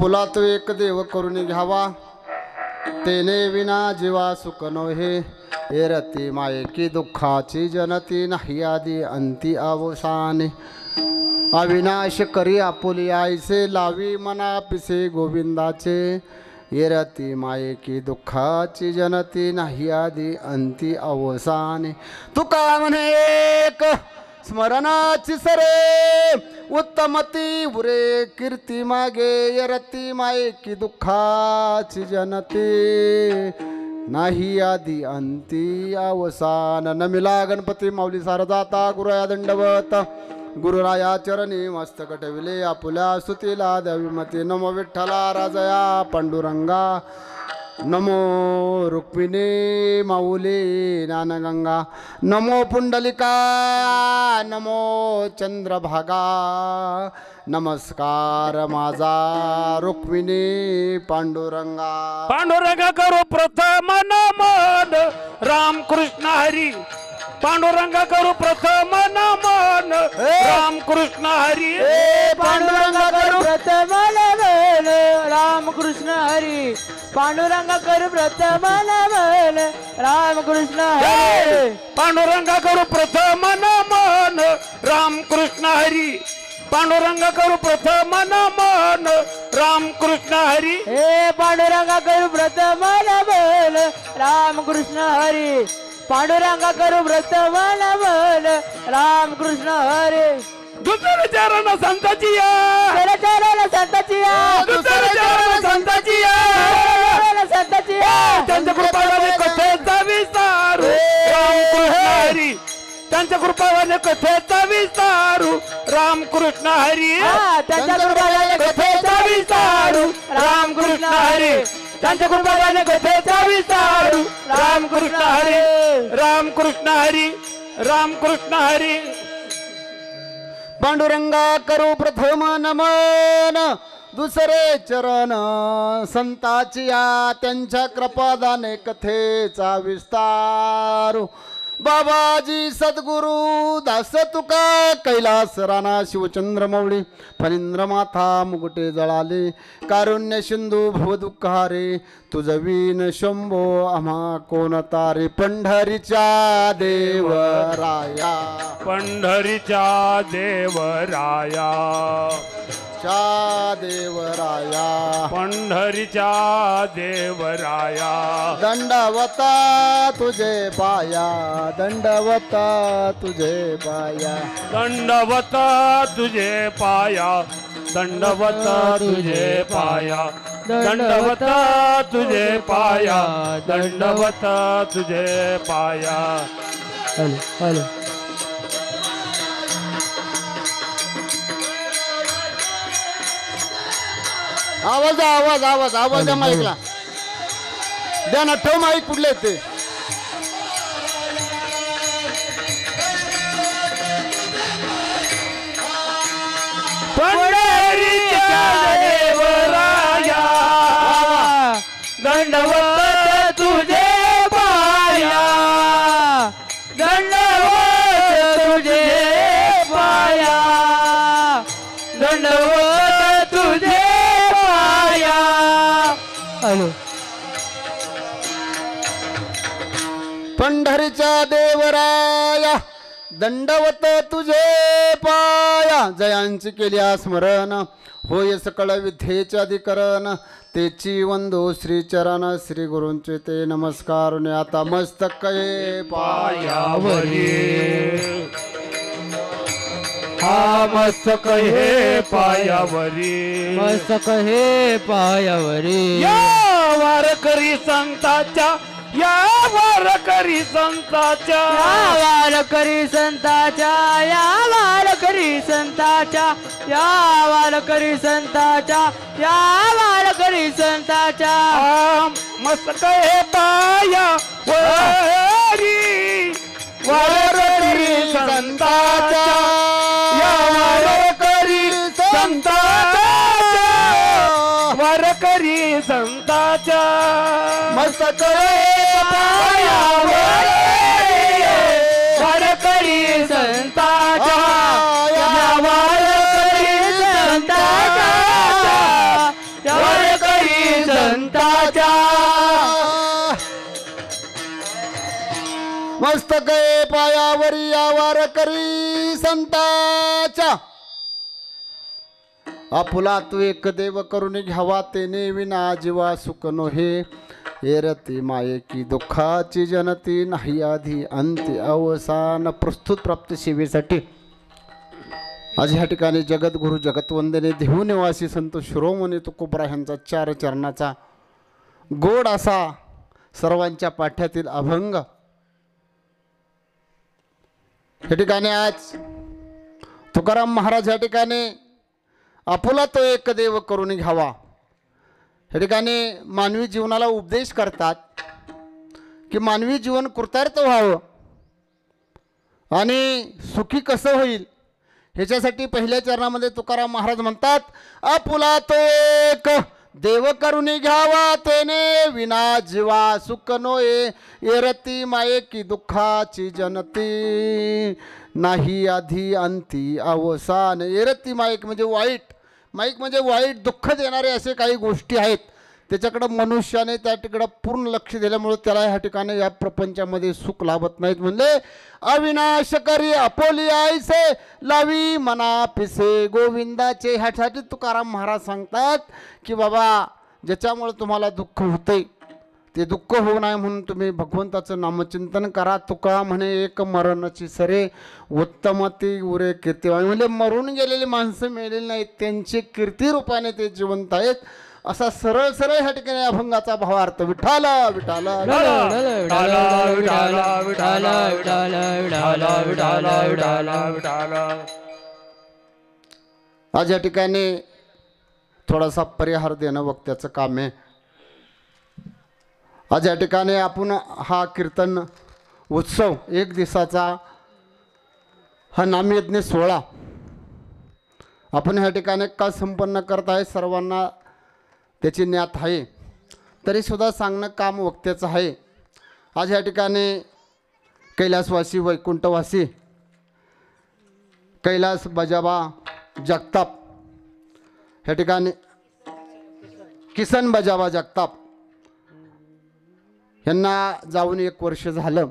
आपुला तो एक देव करून घ्यावा, तेने विना जीवा सुख नोहे. एरती मायेकी दुःखाची जनती, नाही आदी अंती अवसाने. अविनाश करी आपुली आईसे, लावी मना पिसे गोविंदाचे. येरती मायेकी दुःखाची जनती, नाही आदी अंती अवसाने. तुका म्हणे एक स्मरणाची सरे, उत्तमती उरे कीर्ती मागे. येरती मायेकी दुःखाची जनती, नाही आदी अंती अवसान. नमिला गणपती माऊली सारदाता गुरुया दंडवत. गुरुराया चरणी मस्तक ठेविले, आपुल्या स्तुतीला द्यावी नमो विठ्ठला राजया पांडुरंगा. नमो रुक्मिणी माऊली ज्ञानगंगा. नमो पुंडलिका, नमो चंद्रभागा. नमस्कार माझा रुक्मिणी पांडुरंगा. पांडुरंगा करू प्रथम नमन, राम कृष्ण हरी. पांडुरंगा करू प्रथम नमन, राम कृष्ण हरी. पांडुरंगा करू प्रथम नमन, राम कृष्ण हरी. पांडुरंगा करू प्रथम नमन, राम कृष्ण हरी. पांडुरंगा करू प्रथम नमन, राम कृष्ण हरी. पांडुरंगा करू प्रथम नमन, राम कृष्ण हरी. हे पांडुरंगा करू प्रथम नमन, राम कृष्ण हरी. पांडुरंगा करू प्रथम नमन, राम कृष्ण हरी. दुसरे चरण संताची या, दुसरे चरण संताची या, दुसरे चरण संताची या, संताची या. त्यांच्या कृपाने कथेचा विस्तारू, राम कृष्ण हरी. त्यांच्या कृपाने कथेचा विस्तारू, राम कृष्ण हरी. त्यांच्या कृपाने कथेचा विस्तारू, राम कृष्ण हरी. त्यांच्या कृपाने कथेचा विस्तारू, राम कृष्ण हरी. राम कृष्ण हरी, राम कृष्ण हरी. पांडुरंगा करू प्रथम नमन, दुसरे चरण संताची या. त्यांच्या कृपादाने कथेचा विस्तार. बाबाजी सद्गुरु दास तुका, कैलास राणा शिवचंद्र मौळी. फणींद्र माथा मुकुटे जळाले, कारुण्य सिंधू भवदुःखारे. तुझ वीन शंभो आम्हा कोण तारे. पंढरीच्या देवराया, पंढरीच्या देवराया, देवराया. पंढरीच्या देवराया. दंडवता तुझे पाया, दंडवता तुझे पाया. दंडवत तुझे पाया, दंडवत तुझे पाया. दंडवत तुझे पाया, दंडवत तुझे पाया. Hello hello. आवाज आवाज आवाज आवाज द्या माईकला. द्या ना, ठेव माईक कुठले ते. पंढरीच्या देवराया, दंडवत तुझे पाया, दंडवत तुझे पाया, दंडवत तुझे पाया. हॅलो. पंढरीच्या देवराया, दंडवत तुझे पाया. जयांची केल्या स्मरण, होय सकळ विद्येचे अधिकरण. तेची वंदो श्री चरण, श्री गुरूंचे ते नमस्कार. आता मस्तक हे पायावरी, हा मस्तक हे पायावरी. मस्तक हे पायावरी. या वारकरी संताच्या, या वारकरी संताच्या, या वारकरी संताच्या, या वारकरी संताच्या, या वारकरी संताच्या, या वारकरी संताच्या. मस्तक हे पाया वरी, वारकरी संताच्या, या वारकरी संताच्या, वारकरी संताच्या. मस्तक वारकरी संताच्या, या वारकरी संताच्या, या मस्तक पायावरी आवार करी संताच्या आपुला तू एक देव करून घ्यावा तेने विना जीवा सुख नोहे एरती माये की दुःखाची जनती नाही आधी अंती अवसान. प्रस्तुत प्राप्त सेवेसाठी आज ह्या ठिकाणी जगद्गुरु जगतवंदने देहू निवासी संत शिरोमणी तुकोबरा ह्यांचा 4 चरणाचा गोड असा सर्वांच्या पाठ्यातील अभंग या ठिकाणी आज तुकाराम महाराज या ठिकाणी आपुला तो एक देव करून घ्यावा या ठिकाणी मानवी जीवनाला उपदेश करतात की मानवी जीवन कृतार्थ व्हावं आणि सुखी कसं होईल ह्याच्यासाठी पहिल्या चरणामध्ये तुकाराम महाराज म्हणतात आपुला तो एक देव करून घ्यावा तेने विना जीवा सुख नोये एरती माये की दुःखाची जनती नाही आधी अंती अवसान. एरती माईक म्हणजे वाईट, माईक म्हणजे वाईट दुःख देणारे असे काही गोष्टी आहेत त्याच्याकडं मनुष्याने त्या ठिकाणी पूर्ण लक्ष दिल्यामुळे त्याला ह्या ठिकाणी या प्रपंचामध्ये सुख लाभत नाहीत. म्हणजे अविनाश करी अपोली आईसे लावी मना पिसे गोविंदाचे. ह्यासाठी तुकाराम महाराज सांगतात की बाबा ज्याच्यामुळे तुम्हाला दुःख होते ते दुःख होऊ नये म्हणून तुम्ही भगवंताचं नामचिंतन करा. तुका म्हणे एक मरणची सरे उत्तमती उरे कीर्तिवान. म्हणजे मरून गेलेली माणसं मेलेली नाहीत, त्यांचे कीर्ती रूपाने ते जिवंत आहेत असा सरळ सरळ ह्या ठिकाणी अभंगाचा भावार्थ. विठाला विठाला आज या ठिकाणी थोडासा परिहार देणं वक्त्याचं काम आहे. आज या ठिकाणी आपण हा कीर्तन उत्सव 1 दिवसाचा हा नामयज्ञ सोहळा आपण ह्या ठिकाणी का संपन्न करत आहे सर्वांना त्याची ज्ञात आहे, तरीसुद्धा सांगणं काम वक्त्याचं आहे. आज ह्या ठिकाणी कैलासवासी वैकुंठवासी कैलास बजाबा जगताप ह्या ठिकाणी किसन बजाबा जगताप यांना जाऊन 1 वर्ष झालं.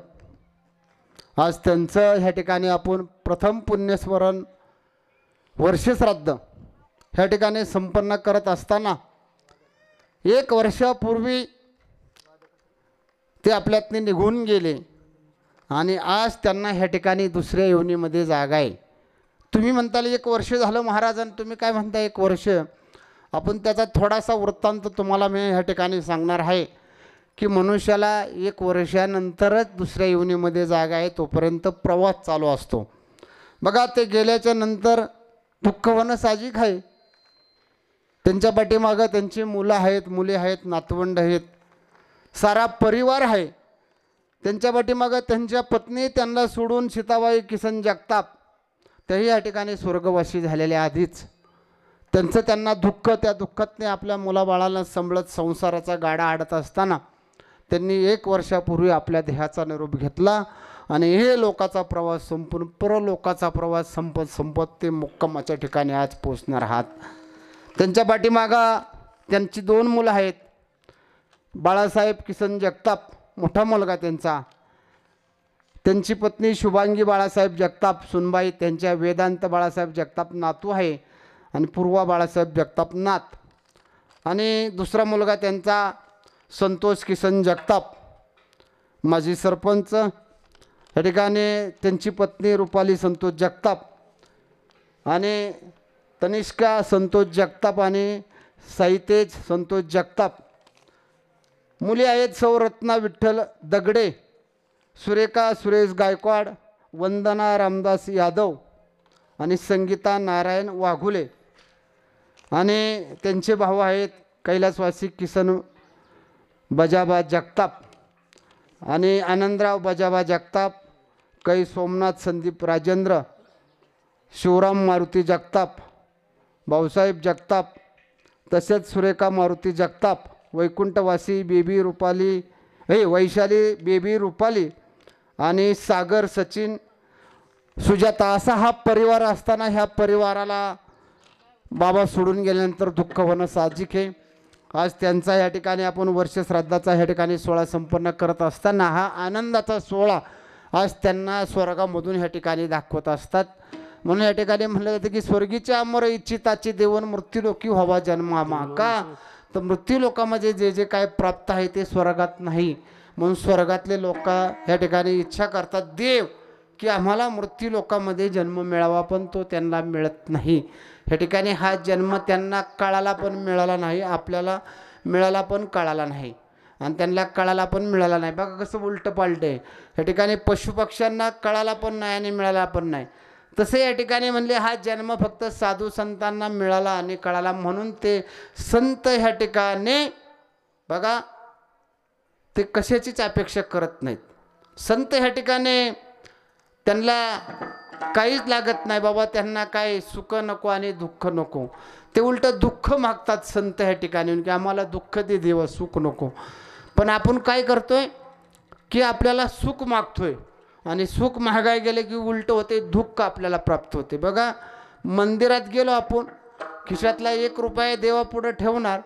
आज त्यांचं ह्या ठिकाणी आपण प्रथम पुण्यस्मरण वर्षश्राद्ध ह्या ठिकाणी संपन्न करत असताना 1 वर्षापूर्वी ते आपल्यातून निघून गेले आणि आज त्यांना ह्या ठिकाणी दुसऱ्या योनीमध्ये जागा आहे. तुम्ही म्हणताल 1 वर्ष झालं महाराजांनी, तुम्ही काय म्हणता 1 वर्ष? आपण त्याचा थोडासा वृत्तांत तुम्हाला मी ह्या ठिकाणी सांगणार आहे की मनुष्याला 1 वर्षानंतरच दुसऱ्या योनीमध्ये जागा आहे, तोपर्यंत प्रवास चालू असतो. बघा ते गेल्याच्या नंतर दुःख होणं साहजिक आहे. त्यांच्या पाठीमागं त्यांची मुलं आहेत, मुली आहेत, नातवंड आहेत, सारा परिवार आहे. त्यांच्या पाठीमागं त्यांच्या पत्नी त्यांना सोडून सीताबाई किसन जगताप तेही या ठिकाणी स्वर्गवासी झालेल्या आधीच त्यांचं त्यांना दुःख, त्या दुःखातने आपल्या मुलाबाळाला सांभाळत संसाराचा गाडा आडत असताना त्यांनी 1 वर्षापूर्वी आपल्या देहाचा निरोप घेतला आणि हे लोकाचा प्रवास संपून परलोकाचा प्रवास संपत ते मुक्कामाच्या ठिकाणी आज पोचणार आहात. त्यांच्या पाठीमागं त्यांची 2 मुलं आहेत. बाळासाहेब किसन जगताप मोठा मुलगा त्यांचा, त्यांची पत्नी शुभांगी बाळासाहेब जगताप सुनबाई, त्यांच्या वेदांत बाळासाहेब जगताप नातू आहे आणि पूर्वा बाळासाहेब जगताप नात. आणि दुसरा मुलगा त्यांचा संतोष किसन जगताप माजी सरपंच. या ठिकाणी त्यांची पत्नी रुपाली संतोष जगताप आणि तनिष्का संतोष जगताप आणि साईतेज संतोष जगताप. मुली आहेत सौरत्ना विठ्ठल दगडे, सुरेखा सुरेश गायकवाड, वंदना रामदास यादव आणि संगीता नारायण वाघुले. आणि त्यांचे भाऊ आहेत कैलासवासी किसन बजाबा जगताप आणि आनंदराव बजाबा जगताप, कै सोमनाथ संदीप राजेंद्र, शिवराम मारुती जगताप, भाऊसाहेब जगताप, तसेच सुरेखा मारुती जगताप, वैकुंठवासी बेबी रुपाली वैशाली बेबी रुपाली आणि सागर सचिन सुजाता. असा हा परिवार असताना ह्या परिवाराला बाबा सोडून गेल्यानंतर दुःख होणं साहजिक आहे. आज त्यांचा या ठिकाणी आपण वर्षश्राद्धाचा ह्या ठिकाणी सोहळा संपन्न करत असताना हा आनंदाचा सोहळा आज त्यांना स्वर्गामधून ह्या ठिकाणी दाखवत असतात. म्हणून या ठिकाणी म्हणलं जातं की स्वर्गीच्या अमर इच्छिताचे देवन मृत्यूलोकी व्हावा जन्मामा. का तर मृत्यूलोकामध्ये जे जे काय प्राप्त आहे ते स्वर्गात नाही. म्हणून स्वर्गातले लोक या ठिकाणी इच्छा करतात देव की आम्हाला मृत्यूलोकामध्ये जन्म मिळावा, पण तो त्यांना मिळत नाही. ह्या ठिकाणी हा जन्म त्यांना कळाला पण मिळाला नाही, आपल्याला मिळाला पण कळाला नाही, आणि त्यांना कळाला पण मिळाला नाही. बघा कसं उलटं पालटं आहे. ह्या ठिकाणी पशुपक्ष्यांना कळाला पण नाही आणि मिळाला पण नाही. तसे या ठिकाणी म्हणले हा जन्म फक्त साधू संतांना मिळाला आणि कळाला. म्हणून ते संत ह्या ठिकाणी बघा ते कशाचीच अपेक्षा करत नाहीत. संत ह्या ठिकाणी त्यांना काहीच लागत नाही बाबा, त्यांना काय सुख नको आणि दुःख नको. ते उलटं दुःख मागतात संत ह्या ठिकाणी की आम्हाला दुःख दे देवा, सुख नको. पण आपण काय करतोय की आपल्याला सुख मागतोय, आणि सुख महागाय गेले की उलटं होते, दुःख आपल्याला प्राप्त होते. बघा मंदिरात गेलो आपण, खिशातला 1 रुपया देवापुढं ठेवणार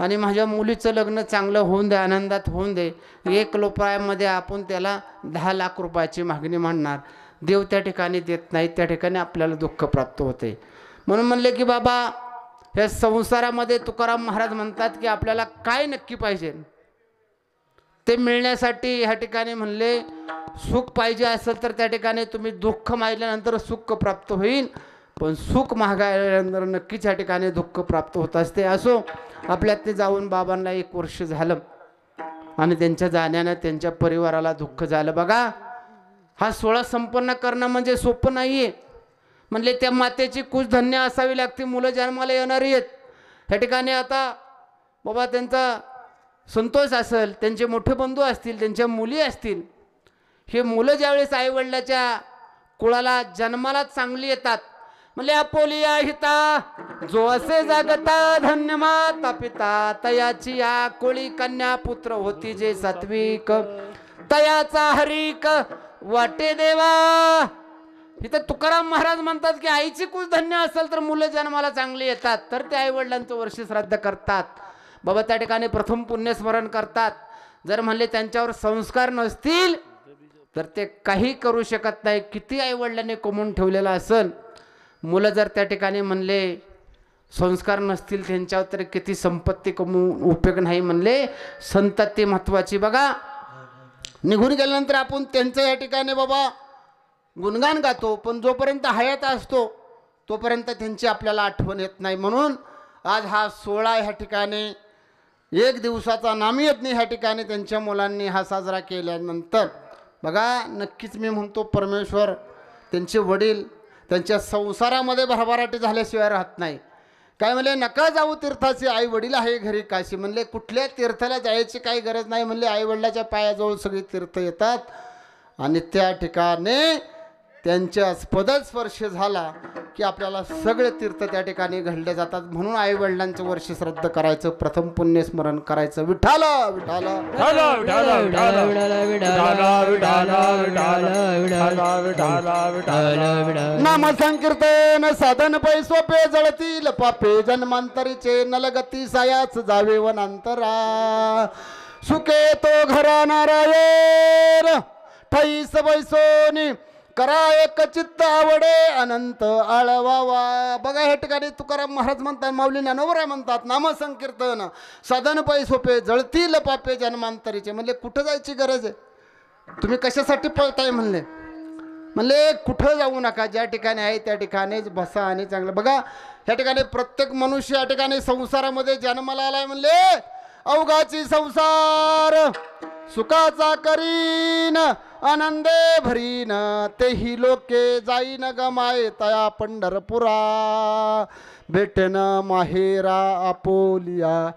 आणि माझ्या मुलीचं लग्न चांगलं होऊन दे, आनंदात होऊन दे. 1 रुपयामध्ये आपण त्याला 10 लाख रुपयाची मागणी मांडणार. देव त्या ठिकाणी देत नाही, त्या ठिकाणी आपल्याला दुःख प्राप्त होते. म्हणून म्हणले की बाबा या संसारामध्ये तुकाराम महाराज म्हणतात की आपल्याला काय नक्की पाहिजे ते मिळण्यासाठी ह्या ठिकाणी म्हणले सुख पाहिजे असेल तर त्या ठिकाणी तुम्ही दुःख मागल्यानंतर सुख प्राप्त होईल, पण सुख मागायल्यानंतर नक्कीच ह्या ठिकाणी दुःख प्राप्त होत असते. असो आपल्यात ते जाऊन बाबांना 1 वर्ष झालं आणि त्यांच्या जाण्यानं त्यांच्या परिवाराला दुःख झालं. बघा हा सोहळा संपन्न करणं म्हणजे सोपं नाही आहे. म्हणले त्या मातेची कुश धन्य असावी लागते, मुलं जन्माला येणारी आहेत. ह्या ठिकाणी आता बाबा त्यांचा संतोष असेल, त्यांचे मोठे बंधू असतील, त्यांच्या मुली असतील, हे मुलं ज्यावेळेस आईवडिलाच्या कुळाला जन्माला चांगली येतात म्हणले आपोलिया हिता जो असे जागता धन्य माता पिता तयाची या कोळी कन्या पुत्र होती जे सात्विक तयाचा हरिक वाटे देवा. इथं तुकाराम महाराज म्हणतात की आईची कुश धन्य असेल तर मुलं जन्माला चांगली येतात, तर ते आईवडिलांचं वर्ष श्राद्ध करतात. बाबा त्या ठिकाणी प्रथम पुण्यस्मरण करतात. जर म्हणले त्यांच्यावर संस्कार नसतील तर ते काही करू शकत नाही. किती आईवडिलांनी कमवून ठेवलेलं असेल, मुलं जर त्या ठिकाणी म्हणले संस्कार नसतील त्यांच्यावर तर किती संपत्ती कमवून उपयोग नाही. म्हणले संतती महत्वाची. बघा निघून गेल्यानंतर आपण त्यांचं या ठिकाणी बाबा गुणगान गातो, पण जोपर्यंत हयात असतो तोपर्यंत त्यांची आपल्याला आठवण येत नाही. म्हणून आज हा सोहळा ह्या ठिकाणी 1 दिवसाचा नामयज्ञ ह्या ठिकाणी त्यांच्या मुलांनी हा साजरा केल्यानंतर बघा नक्कीच मी म्हणतो परमेश्वर त्यांचे वडील त्यांच्या संसारामध्ये भरभराटी झाल्याशिवाय राहत नाही. काय म्हणले नका जाऊ तीर्थाचे, आई वडील आहे घरी काशी. म्हणले कुठल्या तीर्थाला जायची काही गरज नाही. म्हणले आई वडिलाच्या पायाजवळ सगळी तीर्थ येतात आणि त्या ठिकाणी त्यांच्या पदस्पर्श झाला की आपल्याला सगळे तीर्थ त्या ठिकाणी घडले जातात. म्हणून आई वडिलांचं वर्ष श्राद्ध करायचं, प्रथम पुण्यस्मरण करायचं. विठाल विठाल नाम संकीर्तन साधन पै सोपे जळतील पापे जन्मांतरीचे नलगती सायाच जावे वनांतरा. सुखे तो घरा नारायण ठैस बैसोनी करा एक चित्त आवडे अनंत आळवावा. बघा हे ठिकाणी तुकाराम महाराज म्हणतात, माऊली ज्ञानोबराय म्हणतात नामसंकीर्तन साधन पै सोपे जळतील पापे जन्मांतरीचे. म्हणले कुठं जायची गरज आहे, तुम्ही कशासाठी पळताय. म्हणले कुठं जाऊ नका, ज्या ठिकाणी आहे त्या ठिकाणीच बसा आणि चांगलं. बघा ह्या ठिकाणी प्रत्येक मनुष्य या ठिकाणी संसारामध्ये जन्माला आलाय. म्हणले अवघाची संसार सुखाचा करीन आनंदे भरीन तेही लोके जाईन गमाय तया पंढरपुरा भेटन माहेरा आपोलिया.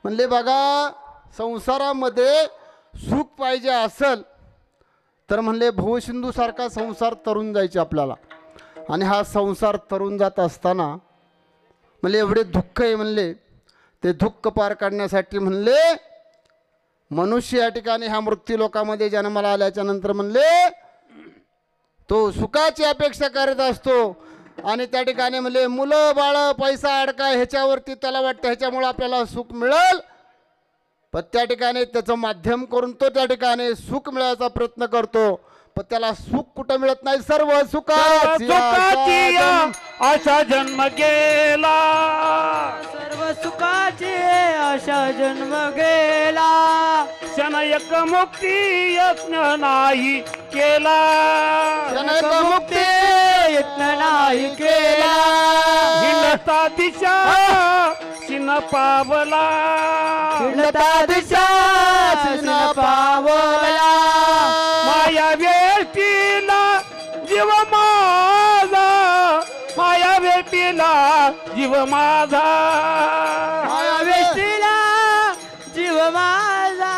म्हणले बघा संसारामध्ये सुख पाहिजे असेल तर म्हणले भवसिंधूसारखा संसार तरून जायचे आपल्याला. आणि हा संसार तरून जात असताना म्हणले एवढे दुःख आहे. म्हणले ते दुःख पार काढण्यासाठी म्हणले मनुष्य या ठिकाणी ह्या मृत्यू लोकामध्ये जन्माला आल्याच्या नंतर म्हणले तो सुखाची अपेक्षा करत असतो. आणि त्या ठिकाणी म्हणले मुलं बाळ पैसा अडका ह्याच्यावरती त्याला वाटतं ह्याच्यामुळे आपल्याला सुख मिळेल, पण त्या ठिकाणी त्याचं माध्यम करून तो त्या ठिकाणी सुख मिळवायचा प्रयत्न करतो. पण त्याला सुख कुठं मिळत नाही. सर्व सुखाची सुखाची आशा आशा जन्म गेला, सर्व सुखाची आशा जन्म गेला, क्षण एक मुक्ती यत्न नाही केला, जनक मुक्ती यत्न नाही केला, हिंडता दिशा चिन्ह पावला, हिंडता दिशा चिन्ह पावला, माया वेष्टीला जीव माझा, माया वेष्टीला जीव माझा, माया वेष्टीला जीव माझा,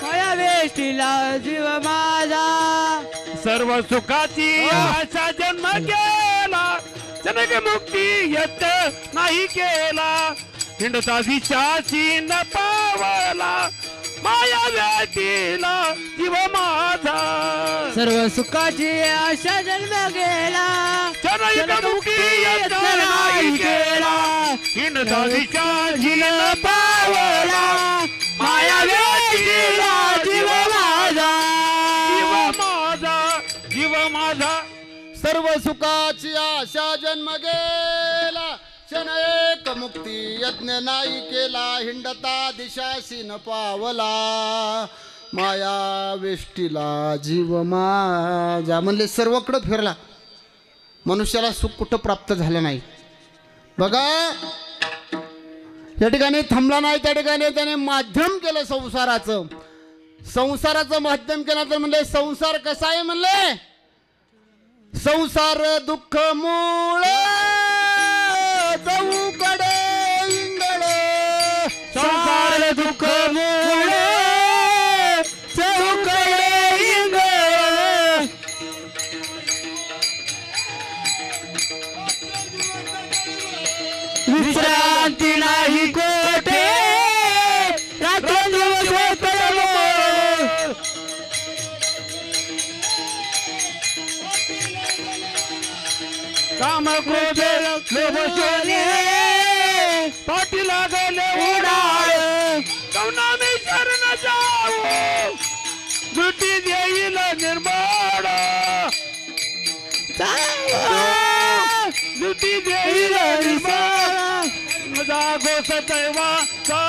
माया वेष्टीला जीव माझा, सर्व सुखाची आशा जन्म गेला, जनक मुक्ती येत नाही केला, हिंडता दिशाची न पावला, माया वेष्टीला जीव माझा, सर्व सुखाची आशा जन्म गेला, जनक मुक्ती येत नाही केला, हिंडता दिशाची न पावला, माया वेष्टीला जीव माझा, जीव माझा, जीव माझा. सर्व सुखाची आशा जन्म गेला, क्षण एक मुक्ती यज्ञ नाही केला, हिंडता दिशाशी न पावला, माया वेष्टीला जीव माझा. म्हणले सर्वकडं फिरला, मनुष्याला सुख कुठं प्राप्त झालं नाही. बघा या ठिकाणी थांबला नाही, त्या ठिकाणी त्याने माध्यम केलं संसाराचं. संसाराचं माध्यम केलं तर म्हणले संसार कसा आहे म्हणले, संसार दुःख मूळ चौकडे इंगळ, संसार दुःख मूळ चौकडे इंगळ, विश्रांती नाही कोठे, रात्रंदिवस तळमळ, काम क्रोध लोभ शोणे, पाठी लागले उडाळ, कवना मी शरण जाऊ, दुटी देईल निर्माण, दुटी देईल निर्माण, जागो सदैवाचा,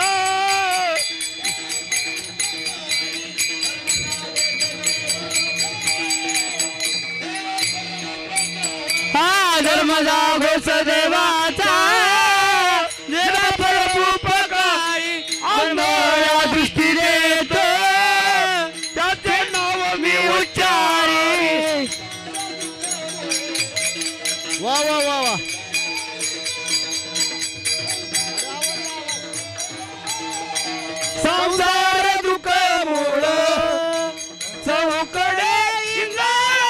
हा धर्म जागो सदैवाचा, जेव्हा परोपकारी अंधळ्या दृष्टी देतो, त्याचे नाव मी उच्चारी, वा वा वा वा. संसार दुःख मूळ चौकडे इंगळ,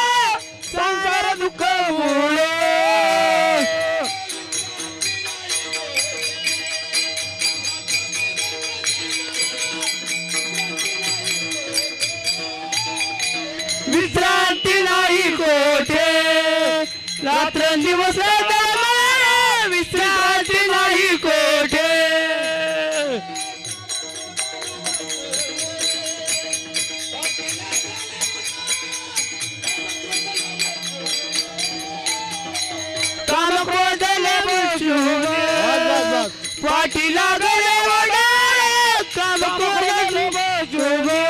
संसार दुःख मूळ, विश्रांती नाही कोठे, रात्रंदिवस तळमळ, विश्रांती नाही कोठे, काम क्रोध लोभ शोणे, बस बस. पाठी लागले ओढे, काम क्रोध लोभ शोणे,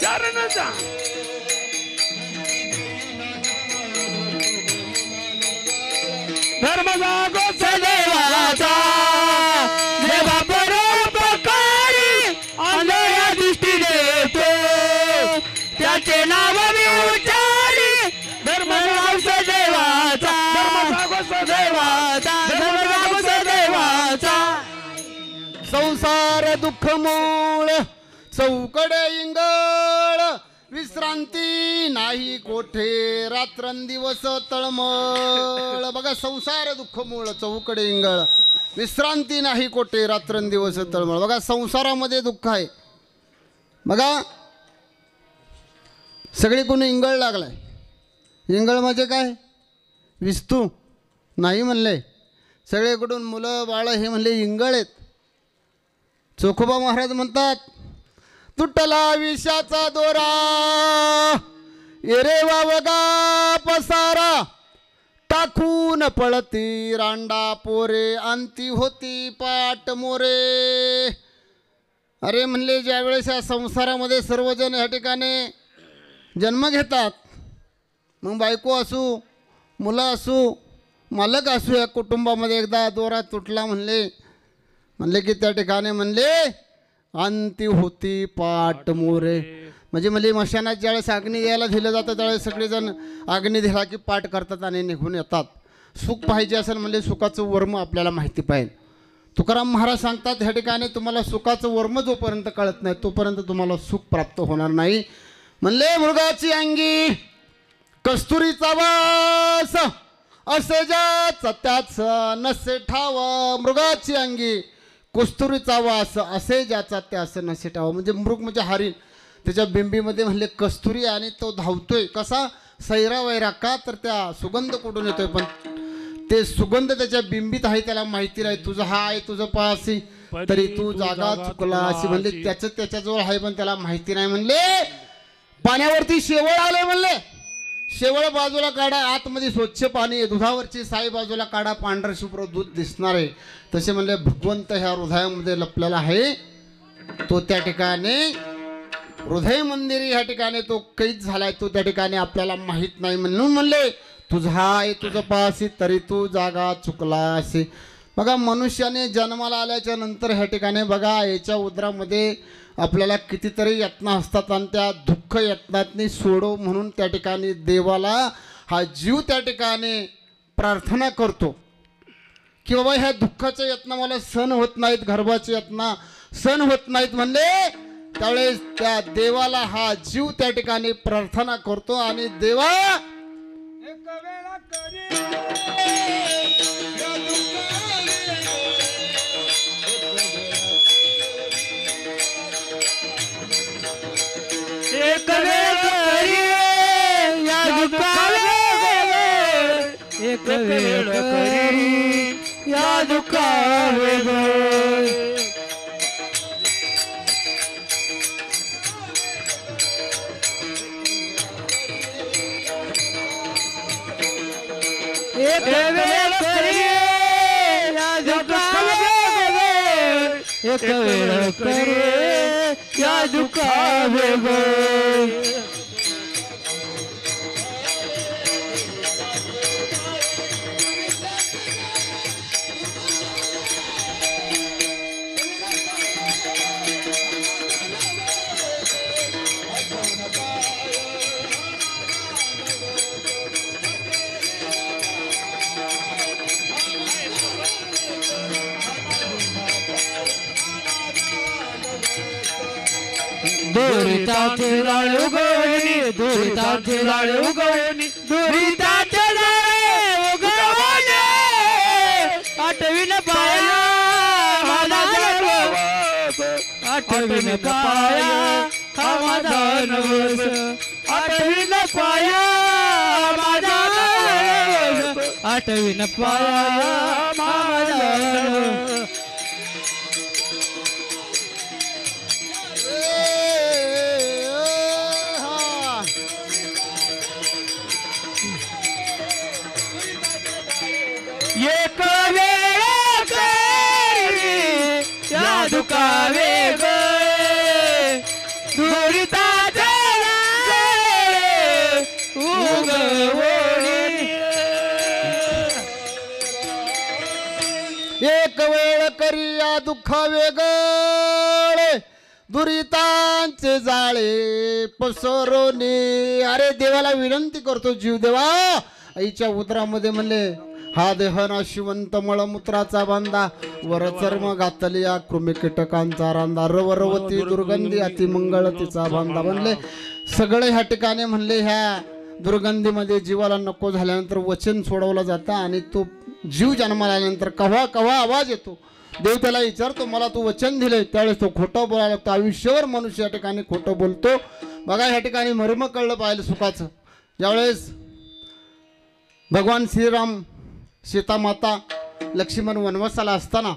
चरणचा धर्म जागो सदैवाचा, देवा परोपकारी अंधळ्या दृष्टी देतो, त्याचे नाव मी उच्चारी, धर्म जागो सदैवाचा, धर्म जागो सदैवाचा, धर्म जागो सदैवाचा, संसार दुःख मूळ चौकडे इंगळ, विश्रांती नाही कोठे, रात्रंदिवस तळमळ. बघा संसार दुःख मूळ चौकडे इंगळ, विश्रांती नाही कोठे, रात्रंदिवस तळमळ. बघा संसारामध्ये दुःख आहे. बघा सगळे कोणी इंगळ लागलाय. इंगळ म्हणजे काय, विस्तू नाही म्हणले, सगळीकडून मुलं बाळ हे म्हणले इंगळ आहेत. चोखोबा महाराज म्हणतात तुटला विषाचा दोरा एरे वावगा पसारा टाकून पळती रांडा पोरे अंती होती पाट मोरे. अरे म्हणले ज्यावेळेस या संसारामध्ये सर्वजण ह्या ठिकाणी जन्म घेतात, मग बायको असू मुलं असू मालक असू, या कुटुंबामध्ये एकदा दोरा तुटला म्हणले की त्या ठिकाणी म्हणले अंती होती पाट मोरे. म्हणजे मशानात ज्यावेळेस अग्नी द्यायला दिलं जातं त्यावेळेस सगळेजण अग्नी दिला की पाठ करतात आणि निघून येतात. सुख पाहिजे असेल म्हणजे सुखाचं वर्म आपल्याला माहिती पाहिजे. तुकाराम महाराज सांगतात ह्या ठिकाणी तुम्हाला सुखाचं वर्म जोपर्यंत कळत नाही तोपर्यंत तुम्हाला सुख प्राप्त होणार नाही. म्हणले मृगाची अंगी कस्तुरीचा वास असे ज्याचा त्याच नसे ठाव. मृगाची अंगी कस्तुरीचा वास असे ज्याचा त्यास नसे ठाव. म्हणजे मृग म्हणजे हरिण, त्याच्या बिंबीमध्ये म्हणले कस्तुरी आणि तो धावतोय कसा सैरा वैरा का तर त्या सुगंध कुठून येतोय, पण ते सुगंध त्याच्या बिंबीत आहे त्याला माहिती नाही. तुझं हा आहे तुझं पासी तरी तू जागा चुकला अशी म्हणले त्याचं त्याच्याजवळ आहे पण त्याला माहिती नाही. म्हणले पाण्यावरती शेवळ आले म्हणले शेवळ बाजूला काढा आतमध्ये स्वच्छ पाणी आहे, दुधावरची साई बाजूला काढा पांढर शुभ्र दूध दिसणार आहे. तसे म्हणले भगवंत ह्या हृदयामध्ये लपलेला आहे. तो त्या ठिकाणी हृदय मंदिरी ह्या ठिकाणी तो कैद झालाय, तो त्या ठिकाणी आपल्याला माहीत नाही. म्हणून म्हणले तुझा आहे तुझं पासी तरी तू जागा चुकला असे. बघा मनुष्याने जन्माला आल्याच्या नंतर ह्या ठिकाणी बघा याच्या उदरामध्ये आपल्याला कितीतरी यातना असतात आणि त्या दुःख यातनातनी सोडव म्हणून त्या ठिकाणी देवाला हा जीव त्या ठिकाणी प्रार्थना करतो की बाबा ह्या दुःखाच्या यातना मला सहन होत नाहीत, गर्भाची यातना सहन होत नाहीत. म्हणले त्यावेळेस त्या देवाला हा जीव त्या ठिकाणी प्रार्थना करतो आणि देवा एक वेळ करी या दुःखावे, एक वेळ करी या दुःखावे. एक वेळ करी या दुःखावे, एक वेळ करी या दुःखावे. दुरिताचे जाळे उगवणी, दुरिताचे जाळे उगवणी, दुरिताचे जाळे उगवणे. आठवीन पाया माझा नवस, आठवीन पाया हा माझा नवस, आठवीन पाया माझा नवस, आठवीन पाया माझा नवस. एक वेळ करी या दुःखावे ग, दुरिताचे जाळे उगवणी. एक वेळ करी या दुःख वेगळे दुरितांचे जाळे पसरवणे. अरे देवाला विनंती करतो जीव देवा आईच्या उदरामध्ये म्हणले हा देह नाशिवंत मळमूत्राचा बांधा वर चर्म घातली या कृमी कीटकांचा रांधा रवरवती दुर्गंधी अतिमंगळ तिचा बांधा. म्हणले सगळे ह्या ठिकाणी म्हणले ह्या दुर्गंधीमध्ये जीवाला नको झाल्यानंतर वचन सोडवलं जातं आणि तो जीव जन्माला आल्यानंतर कव्हा कव्हा आवाज येतो. देव त्याला विचारतो मला तू वचन दिले, त्यावेळेस तो खोटं बोलायला लागतो. आयुष्यभर मनुष्य या ठिकाणी खोटं बोलतो. बघा ह्या ठिकाणी मर्म कळलं पाहिजे सुखाचं. ज्यावेळेस भगवान श्रीराम सीता माता लक्ष्मण वनवासाला असताना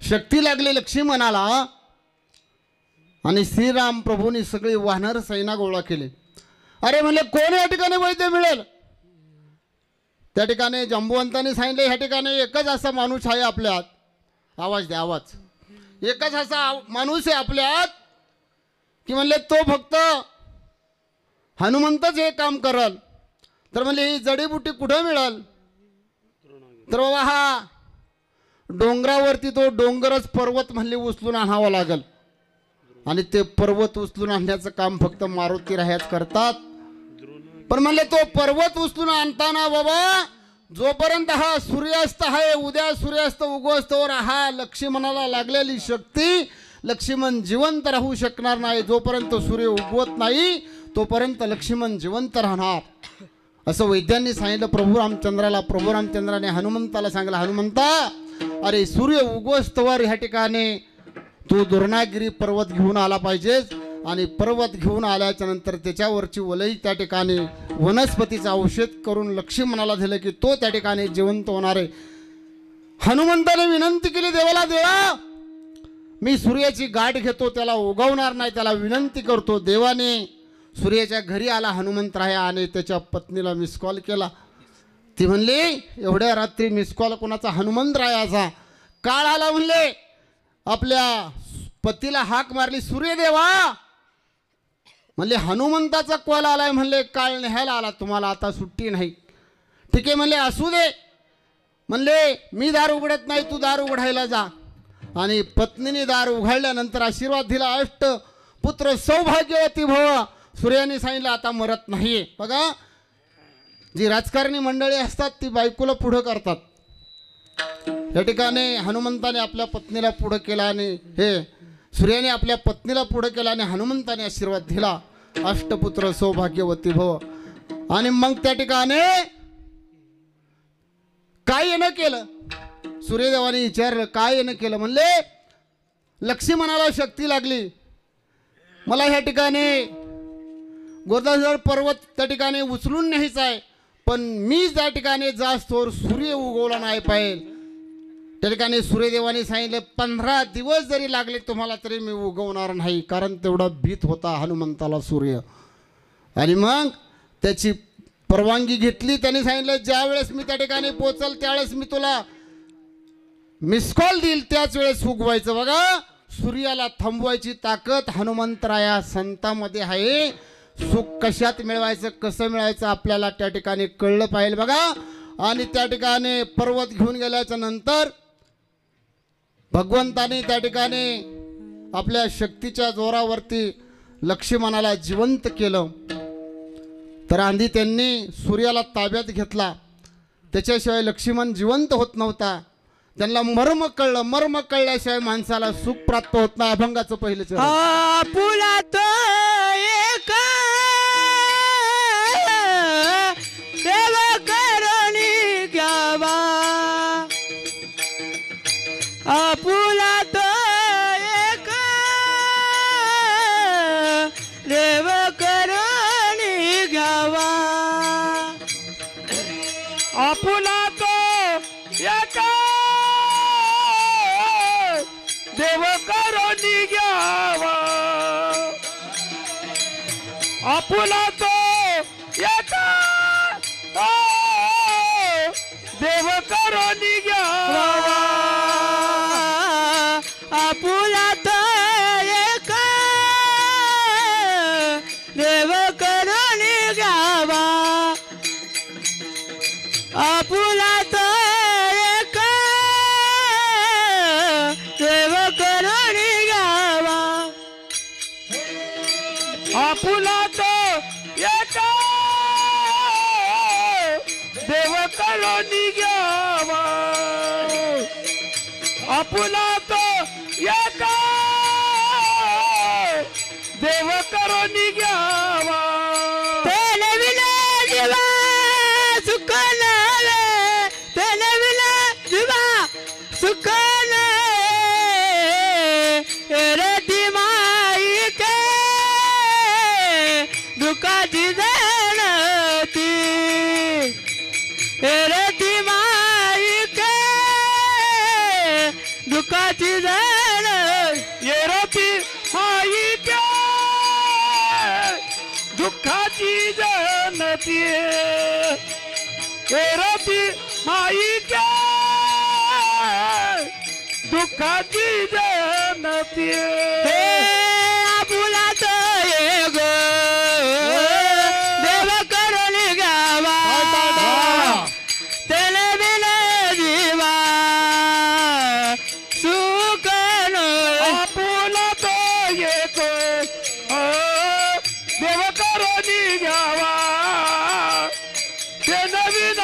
शक्ती लागली लक्ष्मणाला आणि श्रीराम प्रभूंनी सगळी वानर सैना गोळा केली. अरे म्हणले कोण या ठिकाणी वैद्य मिळेल. त्या ठिकाणी जांबुवंतांनी सांगितले ह्या ठिकाणी एकच असा माणूस आहे आपल्यात. आवाज द्या आवाज. एकच असा माणूस आहे आपल्यात की म्हणले तो फक्त हनुमंतच हे काम करल. तर म्हणले ही जडीबुटी कुठं मिळेल. तर बाबा हा डोंगरावरती तो डोंगरच पर्वत म्हणले उचलून आणावा लागल. आणि ते पर्वत उचलून आणण्याचं काम फक्त मारुती रायाच करतात. पण म्हणले तो पर्वत उचलून आणताना बाबा जोपर्यंत हा सूर्यास्त आहे उद्या सूर्यास्त उगवस्तवर हा लक्ष्मणाला लागलेली शक्ती लक्ष्मण जिवंत राहू शकणार नाही. जोपर्यंत सूर्य उगवत नाही तोपर्यंत लक्ष्मण जिवंत राहणार असं वैद्यांनी सांगितलं प्रभू रामचंद्राला. प्रभू रामचंद्राने हनुमंताला सांगितलं हनुमंता अरे सूर्य उगवस्तवर ह्या ठिकाणी तू दुर्नागिरी पर्वत घेऊन आला पाहिजेस. आणि पर्वत घेऊन आल्याच्या नंतर त्याच्यावरची वलई त्या ठिकाणी वनस्पतीचं औषध करून लक्ष्मणाला दिलं की तो त्या ठिकाणी जिवंत होणार आहे. हनुमंताने विनंती केली देवाला देवा मी सूर्याची गाठ घेतो त्याला उगवणार नाही त्याला विनंती करतो. देवाने सूर्याच्या घरी आला हनुमंतराया आणि त्याच्या पत्नीला मिस कॉल केला. ती म्हणली एवढ्या रात्री मिस कॉल कोणाचा हनुमंतरायाचा. काळ आला म्हणले आपल्या पतीला हाक मारली सूर्यदेवा म्हणले हनुमंताचा कॉल आलाय म्हणले काळ न्यायला आला तुम्हाला आता सुट्टी नाही. ठीक आहे म्हणले असू दे म्हणले मी दार उघडत नाही तू दार उघडायला जा. आणि पत्नीने दार उघडल्यानंतर आशीर्वाद दिला अष्ट पुत्र सौभाग्यवती भव. सूर्याने सांगितलं आता मरत नाहीये. बघा जी राजकारणी मंडळी असतात ती बायकोला पुढं करतात. या ठिकाणी हनुमंताने आपल्या पत्नीला पुढं केला आणि हे सूर्याने आपल्या पत्नीला पुढं केला आणि हनुमंताने आशीर्वाद दिला अष्टपुत्र सौभाग्यवती भव. आणि मग त्या ठिकाणी काय येणं केलं सूर्यदेवाने विचारलं काय येणं केलं. म्हणले लक्ष्मणाला शक्ती लागली मला ह्या ठिकाणी गोदावरी पर्वत त्या ठिकाणी उचलून न्यायचा आहे पण मी त्या ठिकाणी जास्तोर सूर्य उगवला नाही पाहिजे. त्या ठिकाणी सूर्यदेवाने सांगितले 15 दिवस जरी लागले तुम्हाला तरी मी उगवणार नाही कारण तेवढा भीत होता हनुमंताला सूर्य. आणि मग त्याची परवानगी घेतली. त्याने सांगितलं ज्या वेळेस मी त्या ठिकाणी पोहोचल त्यावेळेस मी तुला मिस कॉल देईल त्याच वेळेस उगवायचं. बघा सूर्याला थांबवायची ताकद हनुमंतराया संतामध्ये आहे. सुख कशात मिळवायचं कसं मिळवायचं आपल्याला त्या ठिकाणी कळलं पाहिजे. बघा आणि त्या ठिकाणी पर्वत घेऊन गेल्याच्या नंतर भगवंताने त्या ठिकाणी आपल्या शक्तीच्या जोरावरती लक्ष्मणाला जिवंत केलं. तर आधी त्यांनी सूर्याला ताब्यात घेतला त्याच्याशिवाय लक्ष्मण जिवंत होत नव्हता. त्यांना मर्म कळलं. मर्म कळल्याशिवाय माणसाला सुख प्राप्त होत नाही. अभंगाचं पहिलं चरण. आपुलात एका देव करुणी घ्यावा आपुलात एका देव करुणी घ्यावा आपुलात एका देव करुणी घ्यावा आपुलात एका देव करुणी घ्यावा आपुलात एका देव करुणी घ्यावा आपुलात एका देव करुणी घ्यावा आपुलात एका देव करुणी घ्यावा आपुलात एका देव करुणी घ्यावा तेने विना जीवा सुख नव्हे तेने विना जीवा सुख नव्हे रती माई के दुःखाची जाणती रती माई के दुःखाची जाण येरती आई दुःखाची जनती रती माईच्या दुःखाची जनती आपुलाच ग देव करून गावा त्याला बिना जीवा सुख आपुला तो येतो देव करून घ्यावा ते नवीन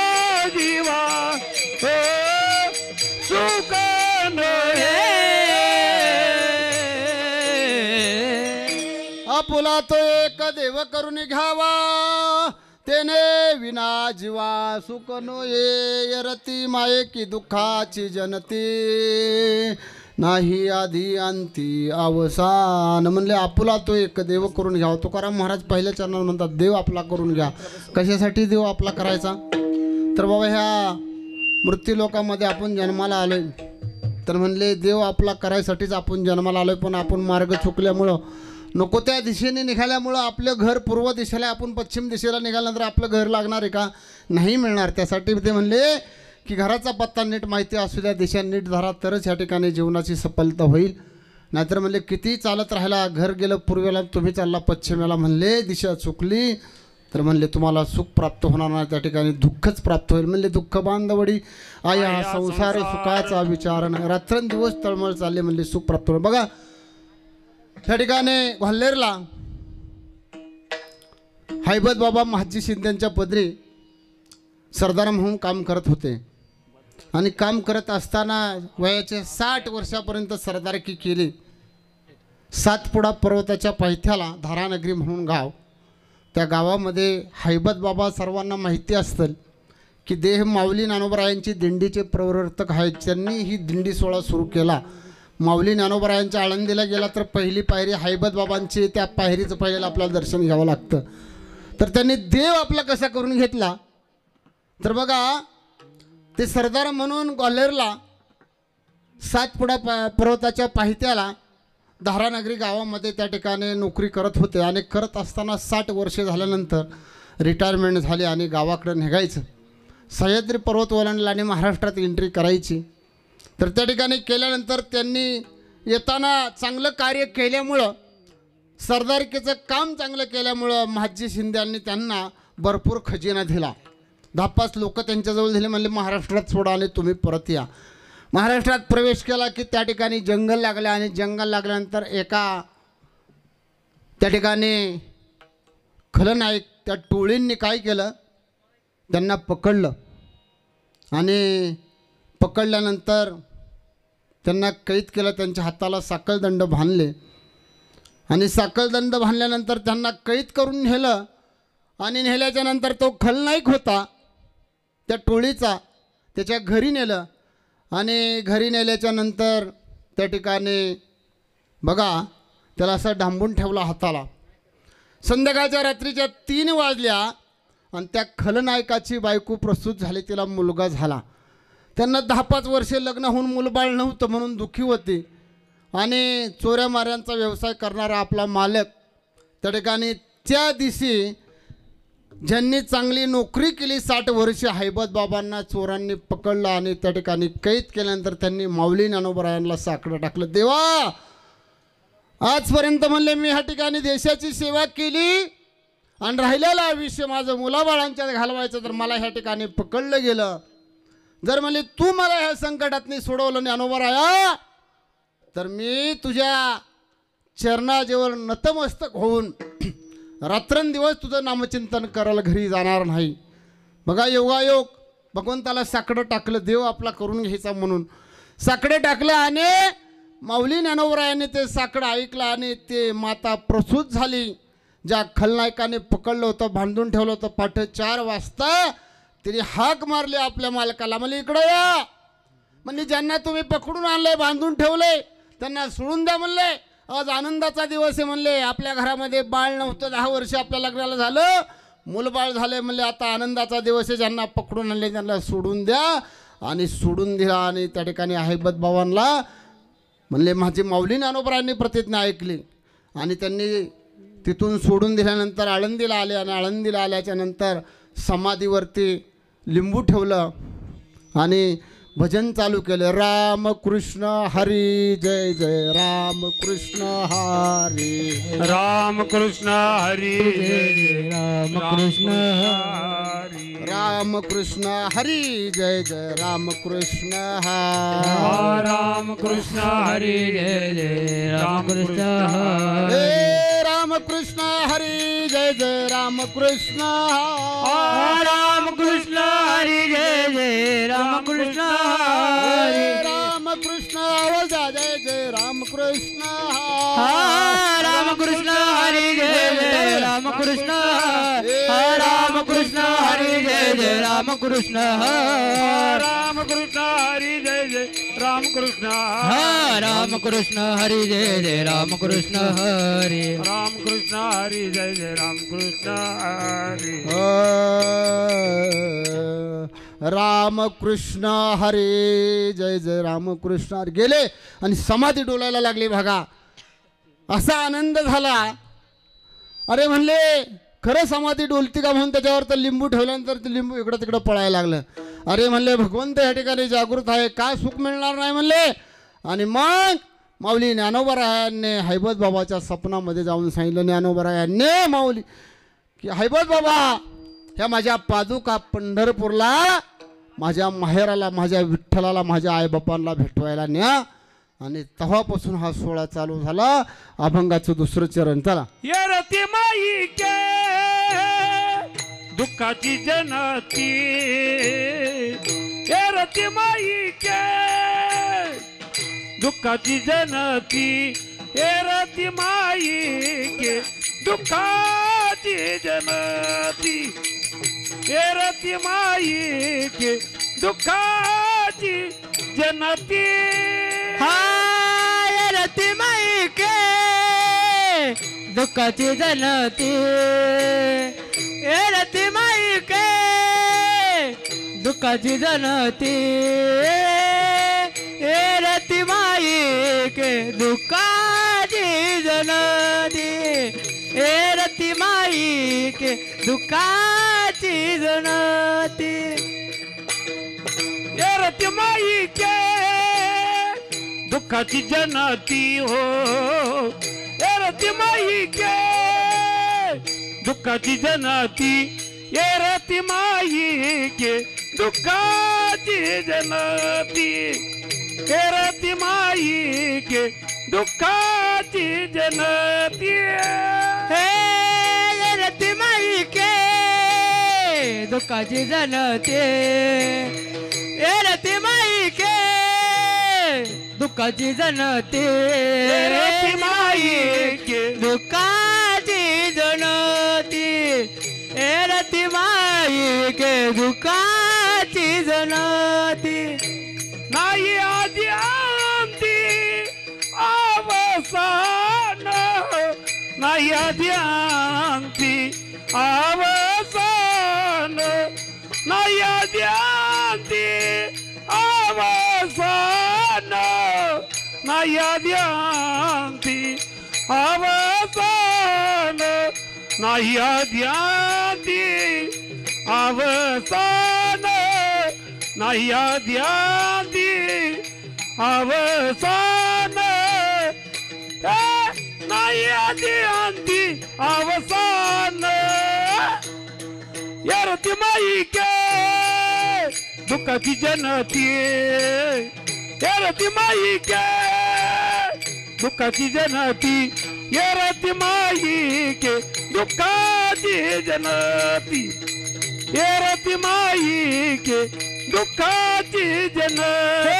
जीवा सुख आपुला तो एक देव करून घ्यावा तेने विना जीवा सुख नो ये रती माये की दुःखाची जनती नाही आधी अंती अवसान. म्हणले आपुला तो एक देव करून घ्यावा. तुकाराम महाराज पहिल्या चरणात म्हणतात देव आपला करून घ्या. कशासाठी देव आपला करायचा? तर बाबा ह्या मृत्यूलोकामध्ये आपण जन्माला आलोय तर म्हणले देव आपला करायसाठीच आपण जन्माला आलोय. पण आपण मार्ग चुकल्यामुळं नको त्या दिशेने निघाल्यामुळं आपलं घर पूर्व दिशेला आपण पश्चिम दिशेला निघाल्यानंतर आपलं घर लागणार आहे का? नाही मिळणार. त्यासाठी ते म्हणले की घराचा पत्ता नीट माहिती असू द्या, दिशा नीट धरा तरच ह्या ठिकाणी जीवनाची सफलता होईल. नाहीतर म्हणले किती चालत राहिला, घर गेलं पूर्वेला तुम्ही चालला पश्चिमेला, म्हणले दिशा चुकली तर म्हणले तुम्हाला सुख प्राप्त होणार नाही, त्या ठिकाणी दुःखच प्राप्त होईल. म्हणले दुःख बांधवडी आया संसार सुखाचा विचार नाही, रात्रंदिवस तळमळ चालले म्हणले सुख प्राप्त होईल. बघा त्या ठिकाणी ग्वाल्हेरला हैबत बाबा महाजी शिंदेच्या पदरी सरदार म्हणून काम करत होते आणि काम करत असताना वयाच्या 60 वर्षापर्यंत सरदारकी केली. सातपुडा पर्वताच्या पायथ्याला धारानगरी म्हणून गाव, त्या गावामध्ये हैबत बाबा सर्वांना माहिती असतं की देह माऊली ज्ञानोबरायांची दिंडीचे प्रवर्तक आहेत. त्यांनी ही दिंडी सोहळा सुरू केला. माऊली ज्ञानोबरायांच्या आळंदीला गेला तर पहिली पायरी हैबत बाबांची, त्या पायरीचं पहिल्याला आपल्याला दर्शन घ्यावं लागतं. तर त्यांनी देव आपला कसा करून घेतला तर बघा ते सरदार म्हणून ग्वाल्हेरला सातपुडा पर्वताच्या पायथ्याला धारानगरी गावामध्ये त्या ठिकाणी नोकरी करत होते आणि करत असताना 60 वर्षे झाल्यानंतर रिटायरमेंट झाली आणि गावाकडे निघायचं. सह्याद्री पर्वत ओलांडला आणि महाराष्ट्रात एंट्री करायची. तर त्या ठिकाणी केल्यानंतर त्यांनी येताना चांगलं कार्य केल्यामुळं, सरदारकीचं काम चांगलं केल्यामुळं महाजी शिंद्यांनी त्यांना भरपूर खजिना दिला. 10-5 लोक त्यांच्याजवळ दिले, म्हणले महाराष्ट्रात सोडा आणि तुम्ही परत या. महाराष्ट्रात प्रवेश केला की त्या ठिकाणी जंगल लागलं आणि जंगल लागल्यानंतर एका त्या ठिकाणी खलनायक त्या टोळींनी काय केलं, त्यांना पकडलं आणि पकडल्यानंतर त्यांना कैद केलं. त्यांच्या हाताला साखळदंड बांधले आणि साखळदंड बांधल्यानंतर त्यांना कैद करून नेलं आणि नेल्याच्या नंतर तो खलनायक होता त्या टोळीचा, त्याच्या घरी नेलं आणि घरी नेल्याच्या नंतर त्या ठिकाणी बघा त्याला असं डांबून ठेवला हाताला. संध्याकाळच्या रात्रीच्या 3 वाजल्या आणि त्या खलनायकाची बायको प्रसूत झाली, तिला मुलगा झाला. त्यांना 10-5 वर्षे लग्न होऊन मूलबाळ नव्हतं म्हणून दुःखी होती आणि चोऱ्या माऱ्यांचा व्यवसाय करणारा आपला मालक त्या ठिकाणी त्या दिवशी ज्यांनी चांगली नोकरी केली 60 वर्षे हैबत बाबांना चोरांनी पकडलं आणि त्या ठिकाणी कैद केल्यानंतर त्यांनी माऊली ज्ञानोबरायांना साकडं टाकलं. देवा आजपर्यंत म्हणले मी ह्या ठिकाणी देशाची सेवा केली आणि राहिलेलं आयुष्य माझं मुलाबाळांच्यात घालवायचं तर मला ह्या ठिकाणी पकडलं गेलं. जर म्हणले तू मला ह्या संकटातनी सोडवलं ज्ञानोबराया तर मी तुझ्या चरणाजवळ नतमस्तक होऊन रात्रंदिवस तुझं नामचिंतन करायला घरी जाणार नाही. बघा योगायोग, भगवंताला साकडं टाकलं, देव आपला करून घ्यायचा म्हणून साकडे टाकलं आणि माऊली ज्ञानोबरायांनी ते साकडं ऐकलं आणि ते माता प्रसूत झाली. ज्या खलनायकाने पकडलं होतं, बांधून ठेवलं होतं, पाठ 4 वाजता तिने हाक मारली आपल्या मालकाला, म्हणजे इकडं या. म्हणजे ज्यांना तुम्ही पकडून आणलंय, बांधून ठेवलंय, त्यांना सोडून द्या म्हणले. आज आनंदाचा दिवस आहे म्हणले. आपल्या घरामध्ये बाळ नव्हतं, 10 वर्ष आपल्या लग्नाला झालं, मूलबाळ झाले म्हणले. आता आनंदाचा दिवस आहे, ज्यांना पकडून आणले त्यांना सोडून द्या. आणि सोडून दिला आणि त्या ठिकाणी हैबत बाबांना म्हणले माझी माऊली ज्ञानोबरायांनी प्रतिज्ञा ऐकली आणि त्यांनी तिथून सोडून दिल्यानंतर आळंदीला आले आणि आळंदीला आल्याच्या नंतर समाधीवरती लिंबू ठेवलं आणि भजन चालू केलं. रामकृष्ण हरी जय जय रामकृष्ण हरी रामकृष्ण हरी जय जय रामकृष्ण हरी रामकृष्ण हरी जय जय रामकृष्ण हरी रामकृष्ण हरी जय जय रामकृष्ण हे रामकृष्ण हरी जय जय रामकृष्ण हरी रामकृष्ण हरी जय जय रामकृष्ण हरी रामकृष्ण आवाजा जय जय रामकृष्ण रामकृष्ण हरी जय जय रामकृष्ण रामकृष्ण हरी जय जय रामकृष्ण रामकृष्ण हरी जय जय रामकृष्ण रामकृष्ण हरी जय जय रामकृष्ण हरी रामकृष्ण हरी जय जय रामकृष्ण हरी रामकृष्ण हरे जय जय रामकृष्ण हरी. गेले आणि समाधी डोलायला लागली. बघा असा आनंद झाला. अरे म्हणले खरं समाधी डोलती का म्हणून त्याच्यावर तर लिंबू ठेवल्यानंतर ते लिंबू इकडं तिकडं पळायला लागलं. अरे म्हणले भगवंत या ठिकाणी जागृत आहे, काय सुख मिळणार नाही म्हणले. आणि मग माऊली ज्ञानोबरायांनी हैबत बाबाच्या स्वप्नामध्ये जाऊन सांगितलं. ज्ञानोबरायांनी माऊली की हैबत बाबा ह्या माझ्या पादुका पंढरपूरला माझ्या माहेराला माझ्या विठ्ठलाला माझ्या आईबापांना भेटवायला न्या. आणि तेव्हापासून हा सोहळा चालू झाला. अभंगाचं दुसरं चरण चला. ये रती माई के दुःखाची जनती ये रती माई के दुःखाची जनती ये रती माई के दुःखाची जनती ये रती माई के दुःखाची जनती रती माई के दुःखाची जनती रती माई के दुःखाची जनती रती माई के दुःखाची जनती रती माई के दुःखाची जनती ये रती माई के दुःखाची जनती हो ये रती माई के दुःखाची जनती ये रती माई के दुःखाची जनती ये रती माई के दुःखाची जनती हे रती माई के दुःखाची जनते रती माई के दुःखाची जनते रती माई के दुःखाची जनती रती माई के दुःखाची जनती नाही आदि अंती अवसान नाही आदि अंती अवसान नाही आदि अंती अवसान नाही आदि अंती अवसान नाही आदि अंती अवसान नाही आदि अंती अवसान नाही आदि अंती अवसान या रती माई के दुःखाची जनती या रती माई के दुःखाची जनती या रती माई के दुःखाची जनती या रती माई के दुःखाची जनती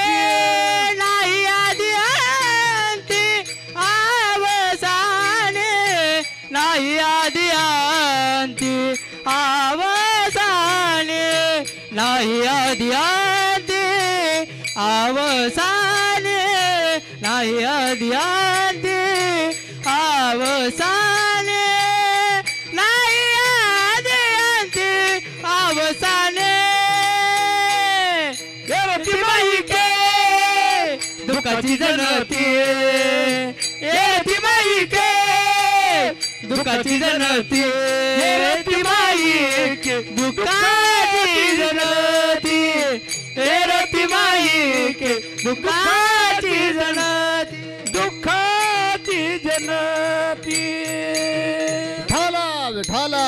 नाही आदि अंती अवसाने नाही आदि अंती अवसाने नाही आदि अंती अवसाने नाही आदि अंती अवसाने नाही आदि अंती अवसाने या रती माई के दुःखाची जनती रती माई के दुःखाची जनती हे रती माई के दुःखाची जनती हे रती माई के दुःखाची जनती दुःखाची जनती विठाला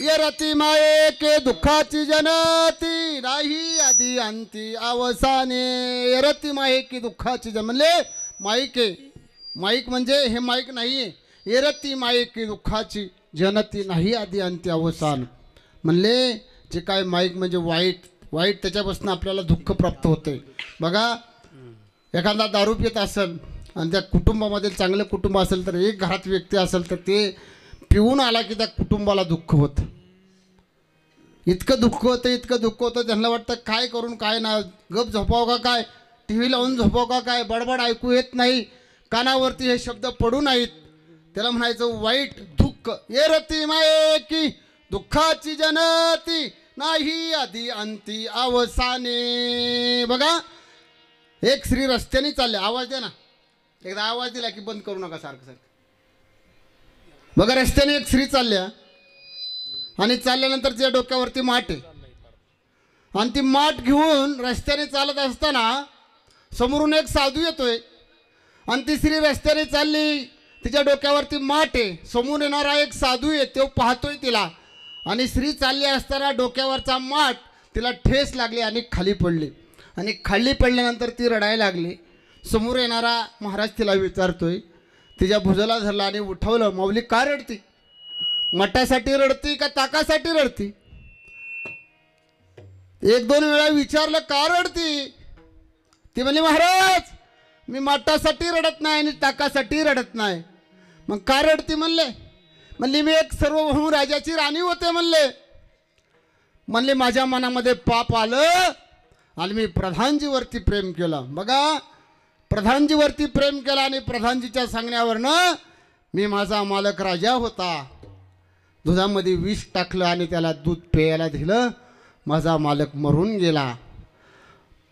ये रती माये के दुःखाची जनती नाही आधी अंती अवसाने ये रती माये की दुःखाची जन म्हणले माईक आहे माईक म्हणजे हे माईक नाहीये ये रती माये की दुःखाची जनती नाही आधी अंती अवसान म्हणले जे काय माईक म्हणजे वाईट त्याच्यापासून आपल्याला दुःख प्राप्त होते बघा एखादा दारू पित असेल आणि त्या कुटुंबामध्ये चांगलं कुटुंब असेल तर एक घरात व्यक्ती असेल तर ते पिऊन आला की त्या कुटुंबाला दुःख होतं इतकं दुःख होतं त्यांना वाटतं काय करून काय ना गप झोपाव का काय टी व्ही लावून झोपाव का काय बडबड ऐकू येत नाही कानावरती हे शब्द पडू नाहीत त्याला म्हणायचं वाईट दुःख ये रती माये की दुःखाची जनती नाही आधी अंती अवसाने बघा एक स्त्री रस्त्याने चालले आवाज दे ना एकदा आवाज दिला की बंद करू नका सारखं बघा रस्त्याने एक स्त्री चालल्या आणि चालल्यानंतर तिच्या डोक्यावरती माठ आहे आणि ती माठ घेऊन रस्त्याने चालत असताना समोरून एक साधू येतोय आणि ती स्त्री रस्त्याने चालली तिच्या डोक्यावरती माठ आहे समोर येणारा एक साधू आहे तो पाहतोय तिला आणि स्त्री चालली असताना डोक्यावरचा माठ तिला ठेस लागली आणि खाली पडली आणि खाली पडल्यानंतर ती रडायला लागली समोर येणारा महाराज तिला विचारतोय तिच्या भुजाला धरला आणि उठवलं माऊली का रडती मठासाठी रडती का ताकासाठी रडती एक दोन वेळा विचारलं का रडती ती म्हणली महाराज मी मठासाठी रडत नाही आणि ताकासाठी रडत नाही मग का रडती म्हणली मी एक सार्वभौम राजाची राणी होते म्हणले माझ्या मनामध्ये पाप आलं आणि मी प्रधानजीवरती प्रेम केलं बघा प्रधानजीवरती प्रेम केलं आणि प्रधानजीच्या सांगण्यावरनं मी माझा मालक राजा होता दुधामध्ये विष टाकलं आणि त्याला दूध प्यायला दिलं माझा मालक मरून गेला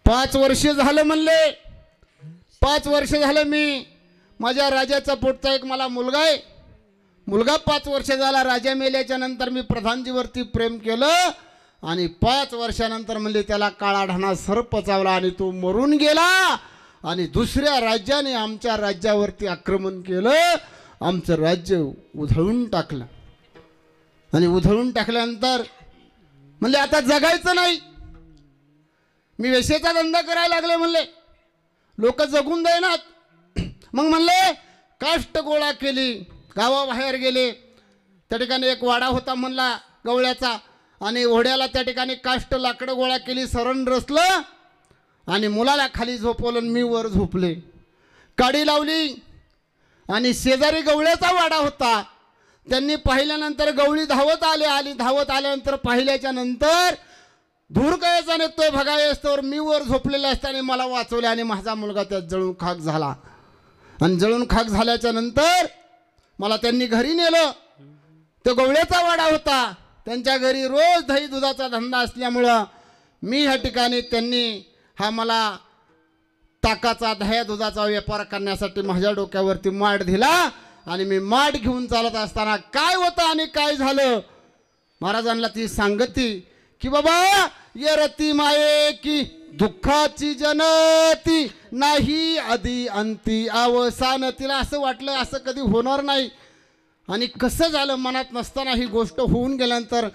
5 वर्ष झालं म्हणले 5 वर्ष झालं मी माझ्या राजाचा पोटचा एक मला मुलगा 5 वर्ष झाला राजा मेल्याच्या नंतर मी प्रधानजीवरती प्रेम केलं आणि 5 वर्षानंतर म्हणले त्याला काळा ढाणा सर्प चावला आणि तो मरून गेला आणि दुसऱ्या राज्याने आमच्या राज्यावरती आक्रमण केलं आमचं राज्य उधळून टाकलं आणि उधळून टाकल्यानंतर म्हणले आता जगायचं नाही मी वेश्येचा धंदा करायला लागले म्हणले लोक जगून देणार मग म्हणले काष्ट गोळा केली गावाबाहेर गेले त्या ठिकाणी एक वाडा होता म्हणला गवळ्याचा आणि ओढ्याला त्या ठिकाणी काष्ट लाकडं गोळा केली सरण रचलं आणि मुलाला खाली झोपवलं मी वर झोपले काडी लावली आणि शेजारी गवळ्याचा वाडा होता त्यांनी पाहिल्यानंतर गवळी धावत आल्यानंतर पाहिल्याच्या नंतर धूर कायचा निघतोय भगायस्तवर मी वर झोपलेले असताना मला वाचवले आणि माझा मुलगा त्यात जळून खाक झाला आणि जळून खाक झाल्याच्या नंतर मला त्यांनी घरी नेलं तो गवळ्याचा वाडा होता त्यांच्या घरी रोज दही दुधाचा धंदा असल्यामुळं मी ह्या ठिकाणी त्यांनी हा मला ताकाचा दह्या दुधाचा व्यापार करण्यासाठी माझ्या डोक्यावरती माठ दिला आणि मी माठ घेऊन चालत असताना काय होतं आणि काय झालं महाराजांना ती सांगती की बाबा ये रती माये की दुःखाची जनती नाही आधी अंती अवसान तिला असं वाटलं असं कधी होणार नाही आणि कसं झालं मनात नसताना ही गोष्ट होऊन गेल्यानंतर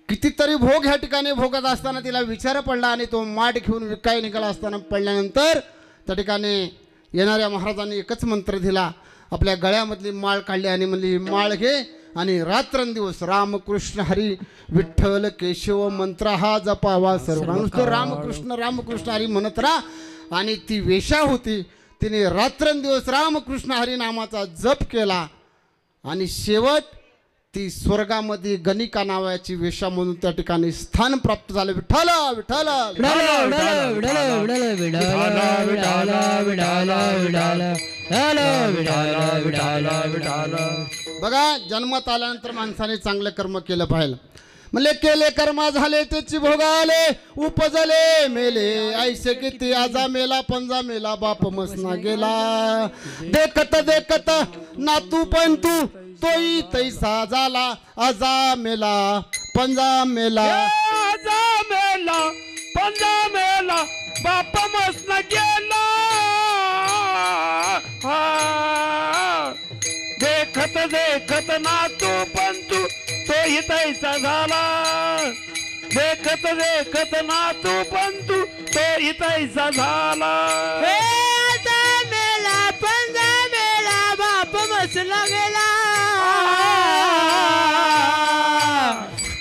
कितीतरी भोग ह्या ठिकाणी भोगत असताना तिला विचार पडला आणि तो माठ घेऊन विकाय निघाला असताना पडल्यानंतर त्या ठिकाणी येणाऱ्या महाराजांनी एकच मंत्र दिला आपल्या गळ्यामधली माळ काढली आणि म्हणली ही माळ घे आणि रात्रंदिवस रामकृष्ण हरी विठ्ठल केशव मंत्र हा जपावा सर्व नुसतं रामकृष्ण हरी म्हणत राहा आणि ती वेशा होती तिने रात्रंदिवस रामकृष्ण हरी नामाचा जप केला आणि शेवट ती स्वर्गामध्ये गणिका नावाची वेशा म्हणून त्या ठिकाणी स्थान प्राप्त झालं विठ्ठल विठ्ठल विठाला बघा जन्मात आल्यानंतर माणसाने चांगलं कर्म केलं पाहिजे. म्हणले केले कर्म झाले त्याची भोगाले उपजले मेले ऐसे किती आजा मेला पंजा मेला बाप मसना गेला. देखत देखत नातू पण तू तोही तैसा झाला आजा मेला पंजा मेला. आजा मेला पंजा मेला बाप मसन गेला. देखत देखत नातू पण तू तोही तैसा झाला. देखत देखत नातू पण तू तोही तैसा झाला. मेला पंजा मेला बाप मसला गेला.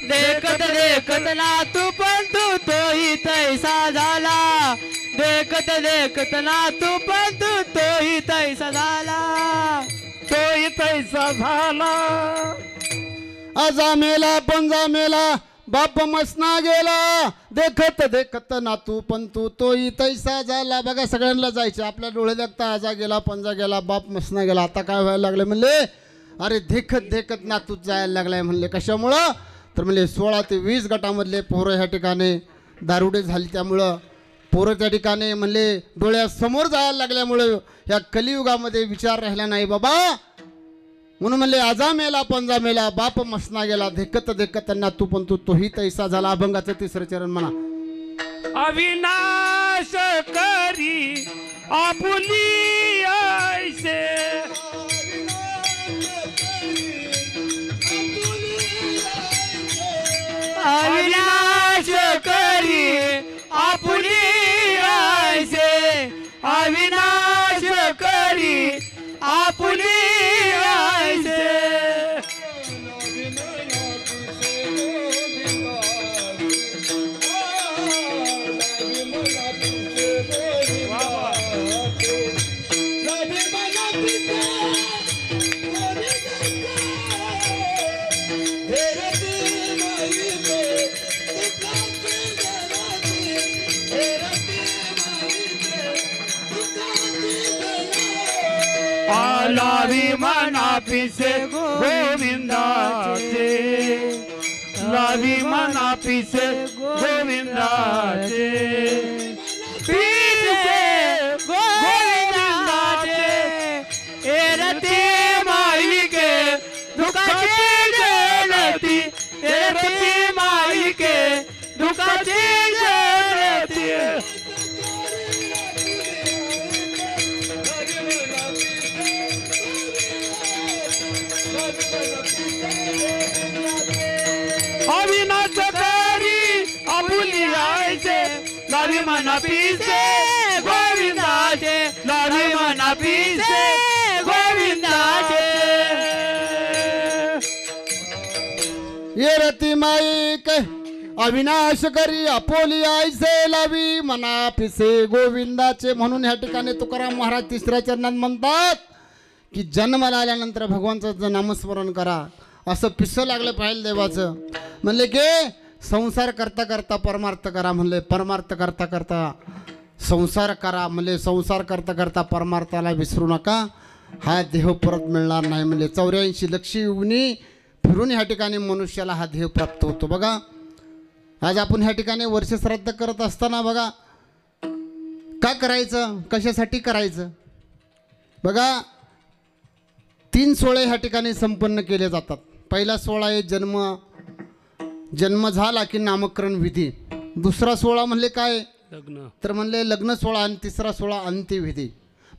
देखत देखत ना तू पण तोही तैसा झाला. देखत देखत ना तू पण तोही तैसा झाला. तोही तैसा झाला. आजा मेला पंजा मेला बाप मसना गेला. देखत देखत नातू पण तू तोही तैसा झाला. बघा सगळ्यांना जायचे आपल्या डोळे देखता आजा गेला पंजा गेला बाप मसना गेला. आता काय व्हायला लागले म्हणले अरे देखत देखत नातू जायला लागलाय म्हणले. कशामुळं तर म्हणले 16 ते 20 गटामधले पोरं ह्या ठिकाणी दारुडे झाली त्यामुळं पोरं त्या ठिकाणी म्हणले डोळ्यासमोर जायला लागल्यामुळं या कलियुगामध्ये विचार राहिला नाही बाबा. म्हणून म्हणले आजा मेला पंजा मेला बाप मसना गेला. देखत देखत नातू पण तू तोही तैसा झाला. अभंगाचं 3रं चरण म्हणा. अविनाश करी आपुली ऐसे. अविनाश करी आपुली ऐसे. अविनाश करी आपुली ऐसे. लावी मना पिसे गोविंदाचे. लावी मना पिसे गोविंदाचे. पिसे गोविंदाचे. एरती माईके दुखाची जलती. एरती माईके दुखाची जलती. अविनाश करी आपुली ऐसे. लावी मना पिसे गोविंदाचे. लावी मना पिसे गोविंदाचे. ये रती माईक अविनाश करी आपोली ऐसे लावी मना पिसे गोविंदाचे. म्हणून ह्या ठिकाणी तुकाराम महाराज 3ऱ्या चरणात म्हणतात की जन्माला आल्यानंतर भगवानचं नामस्मरण करा. असं पिसं लागलं पाहिजे देवाचं. म्हणले की संसार करता करता परमार्थ करा. म्हणले परमार्थ करता करता संसार करा. म्हणले संसार करता करता परमार्थाला विसरू नका. हा देह परत मिळणार नाही. म्हणले 84 लक्ष युगनी फिरून ह्या ठिकाणी मनुष्याला हा देह प्राप्त होतो. बघा आज आपण ह्या ठिकाणी वर्ष श्राद्ध करत असताना बघा का करायचं कशासाठी करायचं. बघा 3 सोहळे ह्या ठिकाणी संपन्न केले जातात. पहिला सोहळा आहे जन्म झाला की नामकरण विधी. दुसरा सोहळा म्हणले काय लग्न तर म्हणले लग्न सोहळा. आणि 3रा सोहळा अंत्यविधी.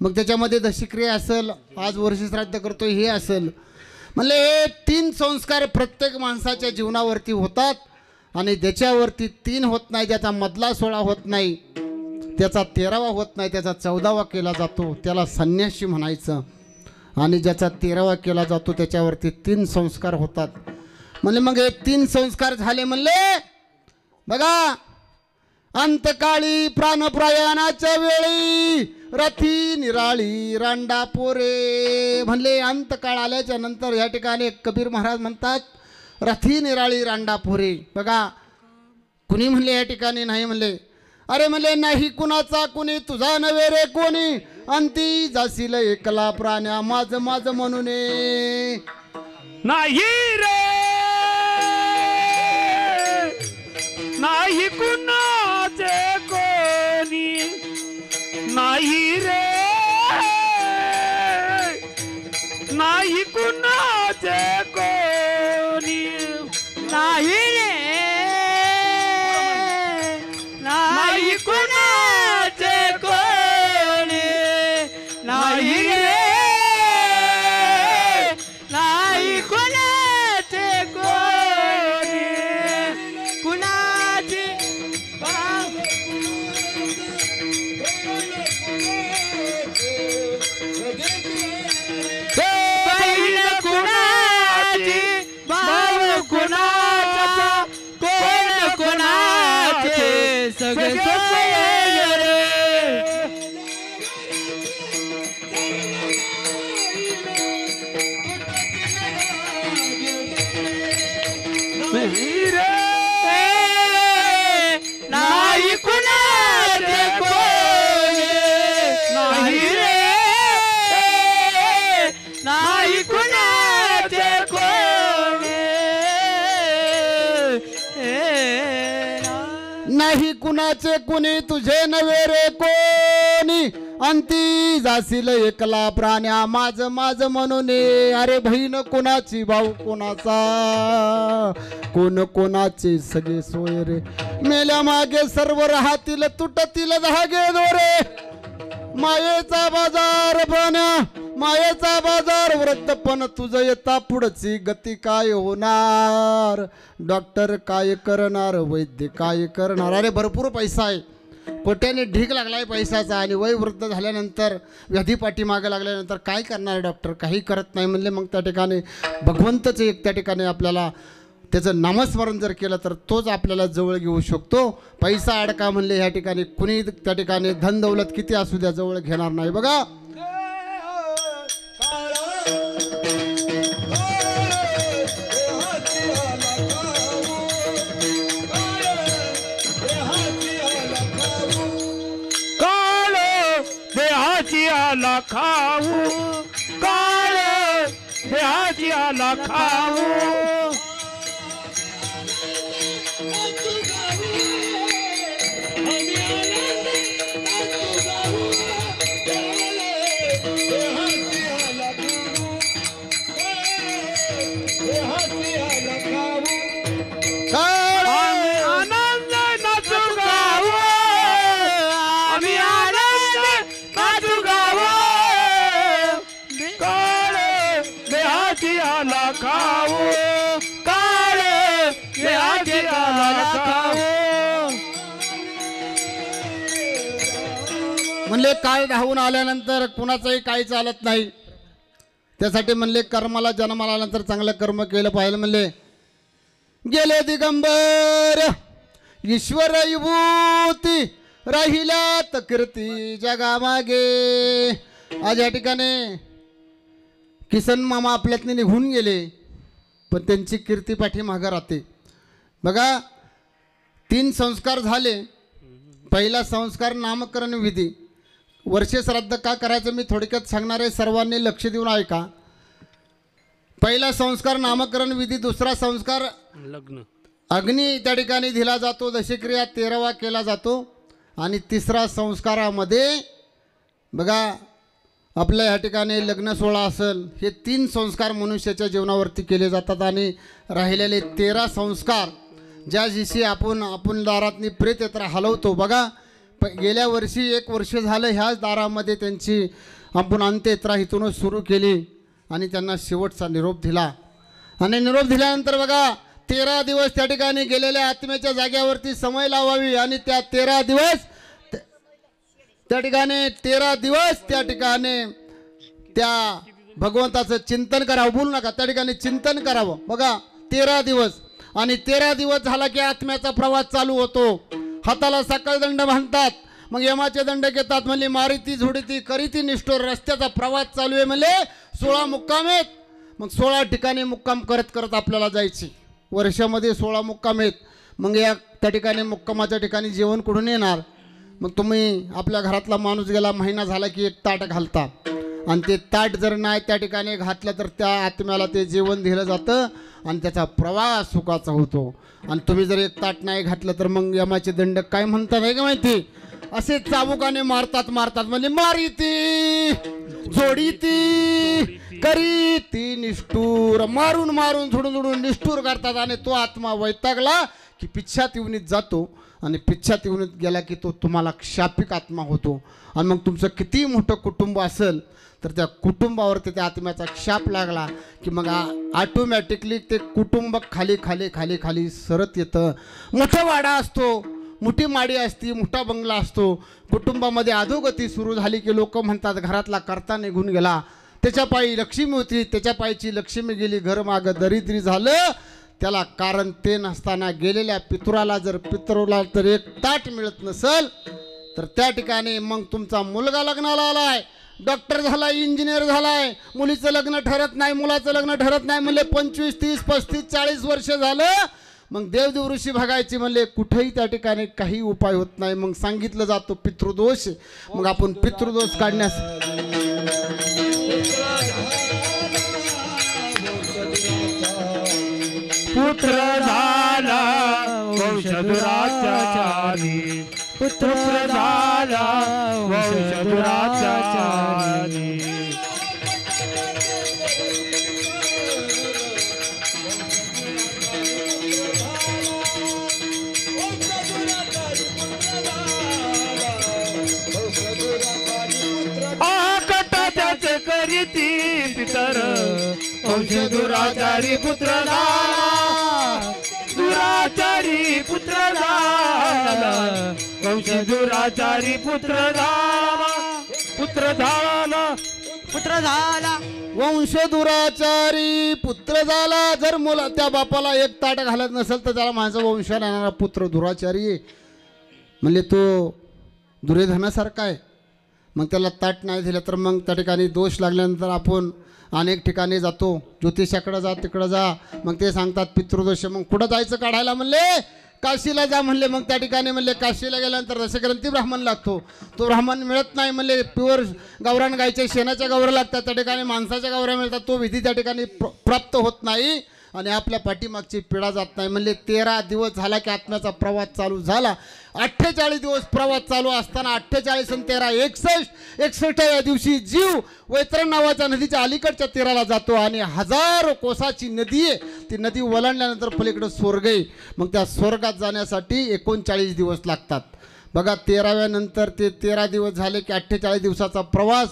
मग त्याच्यामध्ये दशक्रिया असेल आज वर्ष श्राद्ध करतोय हे असेल. म्हणले हे 3 संस्कार प्रत्येक माणसाच्या जीवनावरती होतात. आणि ज्याच्यावरती 3 होत नाही ज्याचा मधला सोहळा होत नाही त्याचा 13वा होत नाही त्याचा 14वा केला जातो त्याला संन्यासी म्हणायचं. आणि ज्याचा 13वा केला जातो त्याच्यावरती 3 संस्कार होतात. म्हणले मग हे 3 संस्कार झाले. म्हणले बघा अंतकाळी प्राणप्रयाणाच्या वेळी रथी निराळी रांडा पोरे. म्हणले अंतकाळ आल्याच्या नंतर या ठिकाणी कबीर महाराज म्हणतात रथी निराळी रांडा पोरे. बघा कुणी म्हणले या ठिकाणी नाही म्हणले अरे म्हणले नाही कुणाचा कुणी तुझा नव्हे रे कोणी अंती जाशील एकला प्राण्या माझ माझ म्हणून. नाही रे नाही कुणाचे कोणी नाही रे नाही कुणाचे कोणी नाही रे नाही कुणाचे कोणी नाही रे नाही कुणाचे कोणी कुणाची बहीण कुणाची भाऊ कुणाचा कोण कुणाचे सगळे रे नाही कुणाचे कोणी नाही रे नाही कुणाचे कोणी नाही कुणाचे कुणी तुझे नवे रे कोणी अंती जाशील एकला प्राण्या माझ माझ म्हणून अरे बहीण कोणाची भाऊ कोणाचा कोण कोणाचे सगळे सोय रे मेल्या मागे सर्व राहतील तुटतील धागे दोरे मायेचा बाजार बन्या मायेचा बाजार व्रत पण तुझं येता पुढची गती काय होणार डॉक्टर काय करणार वैद्य काय करणार अरे भरपूर पैसा आहे पोट्याने ढीक लागलाय पैशाचा आणि वय वृद्ध झाल्यानंतर व्याधी पाठीमागे लागल्यानंतर काय करणार डॉक्टर काही करत नाही म्हणले मग त्या ठिकाणी भगवंतच एक त्या ठिकाणी आपल्याला त्याचं नामस्मरण जर केलं तर तोच आपल्याला जवळ घेऊ शकतो पैसा अडका म्हणले ह्या ठिकाणी कुणी त्या ठिकाणी धन दौलत किती असू द्या जवळ घेणार नाही बघा देहाची आला खाऊ काळ देहाची आला खाऊ आनंद नाचू गाऊ आम्ही आनंद नाचू गाऊ काळ देहाची आला खाऊ काळ देहाची आला खाऊ म्हणले काळ धावून आल्यानंतर कुणाचंही काही चालत नाही त्यासाठी म्हणले कर्माला जन्माला आल्यानंतर चांगलं कर्म केलं पाहिजे म्हणले गेले दिगंबर ईश्वर विभूती राहिल्यात कीर्ती जगामागे आज या ठिकाणी किसन मामा आपल्यातने निघून गेले पण त्यांची कीर्ती पाठीमागं राहते बघा 3 संस्कार झाले पहिला संस्कार नामकरण विधी वर्ष श्राद्ध का करायचं मी थोडक्यात सांगणार आहे सर्वांनी लक्ष देऊन ऐका पहिला संस्कार नामकरण विधी दुसरा संस्कार लग्न अग्नी त्या ठिकाणी दिला जातो दशक्रिया 13वा केला जातो आणि तिसरा संस्कारामध्ये बघा आपल्या ह्या ठिकाणी लग्न सोहळा असेल हे 3 संस्कार मनुष्याच्या जीवनावरती केले जातात आणि राहिलेले 13 संस्कार ज्या दिवशी आपण दारातनी प्रेत यात्रा हलवतो बघा गेल्या वर्षी 1 वर्ष झालं ह्याच दारामध्ये त्यांची आपण अंत्ययात्रा इथूनच सुरू केली आणि त्यांना शेवटचा निरोप दिला आणि निरोप दिल्यानंतर बघा 13 दिवस त्या ठिकाणी गेलेल्या आत्म्याच्या जाग्यावरती समय लावावी आणि त्या 13 दिवस त्या ठिकाणी 13 दिवस त्या ठिकाणी त्या भगवंताचं चिंतन करावं बोलू नका त्या ठिकाणी चिंतन करावं बघा 13 दिवस आणि 13 दिवस झाला की आत्म्याचा प्रवास चालू होतो हाताला सकळ दंड बांधतात मग यमाचे दंड घेतात म्हणले मारिती झुडीती करीती निष्ठोर रस्त्याचा प्रवास चालू आहे म्हणले 16 मुक्काम आहेत मग 16 ठिकाणी मुक्काम करत करत आपल्याला जायची वर्षामध्ये 16 मुक्काम आहेत मग या त्या ठिकाणी मुक्कामाच्या ठिकाणी जेवण कुठून येणार मग तुम्ही आपल्या घरातला माणूस गेला महिना झाला की 1 ताट घालता आणि ते ताट जर नाही त्या ठिकाणी घातलं तर त्या आत्म्याला ते जेवण दिलं जातं आणि त्याचा प्रवास सुखाचा होतो. आणि तुम्ही जर एक ताट नाही घातलं तर मग यमाचे दंड काय म्हणतात आहे का माहिती? असे चाबुकाने मारतात म्हणजे मारी ती जोडी ती करी ती निष्ठूर, मारून मारून झुडून निष्ठूर करतात. आणि तो आत्मा वैतागला की पिच्छात येऊनच जातो आणि पिच्छात येऊन गेला की तो तुम्हाला क्षापिक आत्मा होतो. आणि मग तुमचं किती मोठं कुटुंब असेल तर त्या कुटुंबावरती त्या आत्म्याचा क्षाप लागला की मग ऑटोमॅटिकली ते कुटुंब खाली खाली खाली खाली सरत येतं. मोठा वाडा असतो, मोठी माडी असती, मोठा बंगला असतो, कुटुंबामध्ये अधोगती सुरू झाली की लोक म्हणतात घरातला करता निघून गेला, त्याच्या पायी लक्ष्मी होती, त्याच्या पायीची लक्ष्मी गेली, घर मागं दरिद्री झालं. त्याला कारण ते नसताना गेलेल्या पितराला जर तर एक ताट मिळत नसेल तर त्या ठिकाणी मग तुमचा मुलगा लग्नाला आलाय, डॉक्टर झाला, इंजिनियर झालाय, मुलीचं लग्न ठरत नाही, मुलाचं लग्न ठरत नाही, म्हणले 25 30 35 40 वर्ष झालं. मग देवदेव ऋषी बघायची म्हणले कुठेही त्या ठिकाणी काही उपाय होत नाही. मग सांगितलं जातो पितृदोष. मग आपण पितृदोष काढण्यास पुत्र झाला वंशधुराचारी, पुत्र झाला वंशधुराचारी. त्याचे करीती पितर वंशधुराचारी पुत्र झाला, दुराचारी पुत्र झाला, वंशधुराचारी पुत्र झाला, पुत्र झाला, पुत्र झाला, वंशधुराचारी पुत्र झाला. जर मुला त्या बापाला एक ताट घालत नसेल तर त्याला माझा वंशाला येणारा पुत्र दुराचारी आहे म्हणजे तो दुर्योधनासारखा आहे. मग त्याला ताट नाही दिलं तर मग त्या ठिकाणी दोष लागल्यानंतर आपण अनेक ठिकाणी जातो, ज्योतिषाकडे जा, तिकडं जा, मग ते सांगतात पितृदोष. मग कुठं जायचं काढायला म्हणले काशीला जा म्हणले. मग त्या ठिकाणी म्हणले काशीला गेल्यानंतर दशग्रंथी ब्राह्मण लागतो, तो ब्राह्मण मिळत नाही म्हणले. प्युअर गावरान गायच्या शेणाच्या गावऱ्या लागतात, त्या ठिकाणी माणसाच्या गावऱ्या मिळतात, तो विधी त्या ठिकाणी प्राप्त होत नाही आणि आपल्या पाठीमागची पिढा जात नाही. म्हणले 13 दिवस झाला की आत्म्याचा प्रवास चालू झाला. 48 दिवस प्रवास चालू असताना 48 आणि 13 61व्या दिवशी जीव वैतरण नावाच्या नदीच्या अलीकडच्या तीराला जातो आणि हजारो कोसाची नदी आहे, ती नदी ओलांडल्यानंतर पलीकडे स्वर्ग आहे. मग त्या स्वर्गात जाण्यासाठी 39 दिवस लागतात. बघा 13व्या नंतर ते 13 दिवस झाले की 48 दिवसाचा प्रवास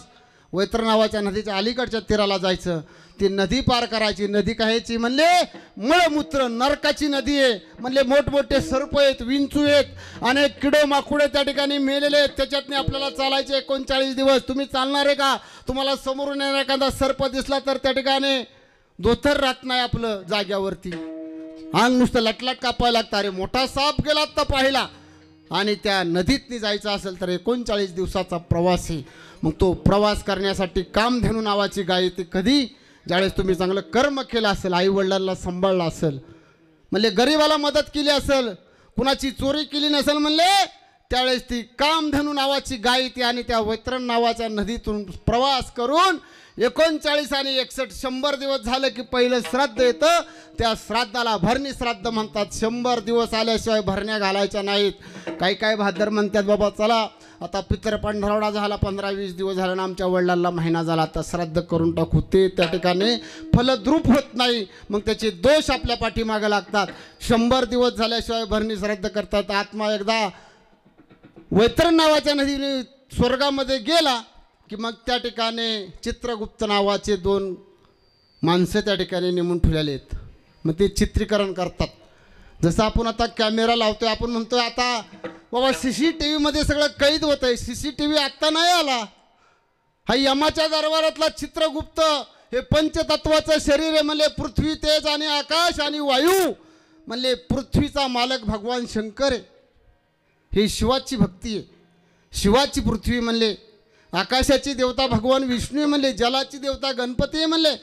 वैतरण नावाच्या नदीच्या अलीकडच्या तीराला जायचं. ती नदी पार करायची. नदी कायची म्हणले मळमूत्र नरकाची नदी आहे म्हणले. मोठमोठे सर्प आहेत, विंचू आहेत, अनेक किडो माकुडे त्या ठिकाणी मेलेले आहेत. त्याच्यातनी आपल्याला चालायचे 39 दिवस. तुम्ही चालणार आहे का? तुम्हाला समोरून येणारा एखादा सर्प दिसला तर त्या ठिकाणी धोतर राहत नाही आपलं जाग्यावरती, अंग नुसतं लटलट कापायला लागतं. अरे मोठा साप गेला तर पाहिला. आणि त्या नदीतनी जायचं असेल तर 39 दिवसाचा प्रवास आहे. मग तो प्रवास करण्यासाठी कामधेनू नावाची गाय येते. कधी? ज्यावेळेस तुम्ही चांगलं कर्म केलं असेल, आईवडिलांना सांभाळलं असेल, म्हणले गरीबाला मदत केली असेल, कुणाची चोरी केली नसेल म्हणले, त्यावेळेस ती कामधेनू नावाची गाय येते आणि त्या वैतरण नावाच्या नदीतून प्रवास करून 39 आणि 61 100 दिवस झालं की पहिलं श्राद्ध येतं. त्या श्राद्धाला भरणी श्राद्ध म्हणतात. 100 दिवस आल्याशिवाय भरण्या घालायच्या नाहीत. काही काही भादर म्हणतात बाबा चला आता पितर पंधरवडा झाला, 15-20 दिवस झाला ना, आमच्या वडिलांना महिना झाला, आता श्राद्ध करून टाकू. ते त्या ठिकाणी फलद्रूप होत नाही. मग त्याचे दोष आपल्या पाठीमागे लागतात. 100 दिवस झाल्याशिवाय भरणी श्राद्ध करतात. आत्मा एकदा वैतरण नावाच्या नदीने स्वर्गामध्ये गेला की मग त्या ठिकाणी चित्रगुप्त नावाचे 2 माणसं त्या ठिकाणी नेमून ठेवलेले आहेत. मग ते चित्रीकरण करतात. जसं आपण आता कॅमेरा लावतोय, आपण म्हणतोय आता बाबा CCTVमध्ये सगळं कैद होत आहे. CCTV आत्ता नाही आला. हा यमाच्या दरबारातला चित्रगुप्त हे पंचतत्वाचं शरीर आहे म्हणले. पृथ्वी, तेज आणि आकाश आणि वायू म्हणले. पृथ्वीचा मालक भगवान शंकर आहे. ही शिवाची भक्ती आहे. शिवाची पृथ्वी म्हणले. आकाशाची देवता भगवान विष्णू आहे म्हणले. जलाची देवता गणपती आहे म्हणले.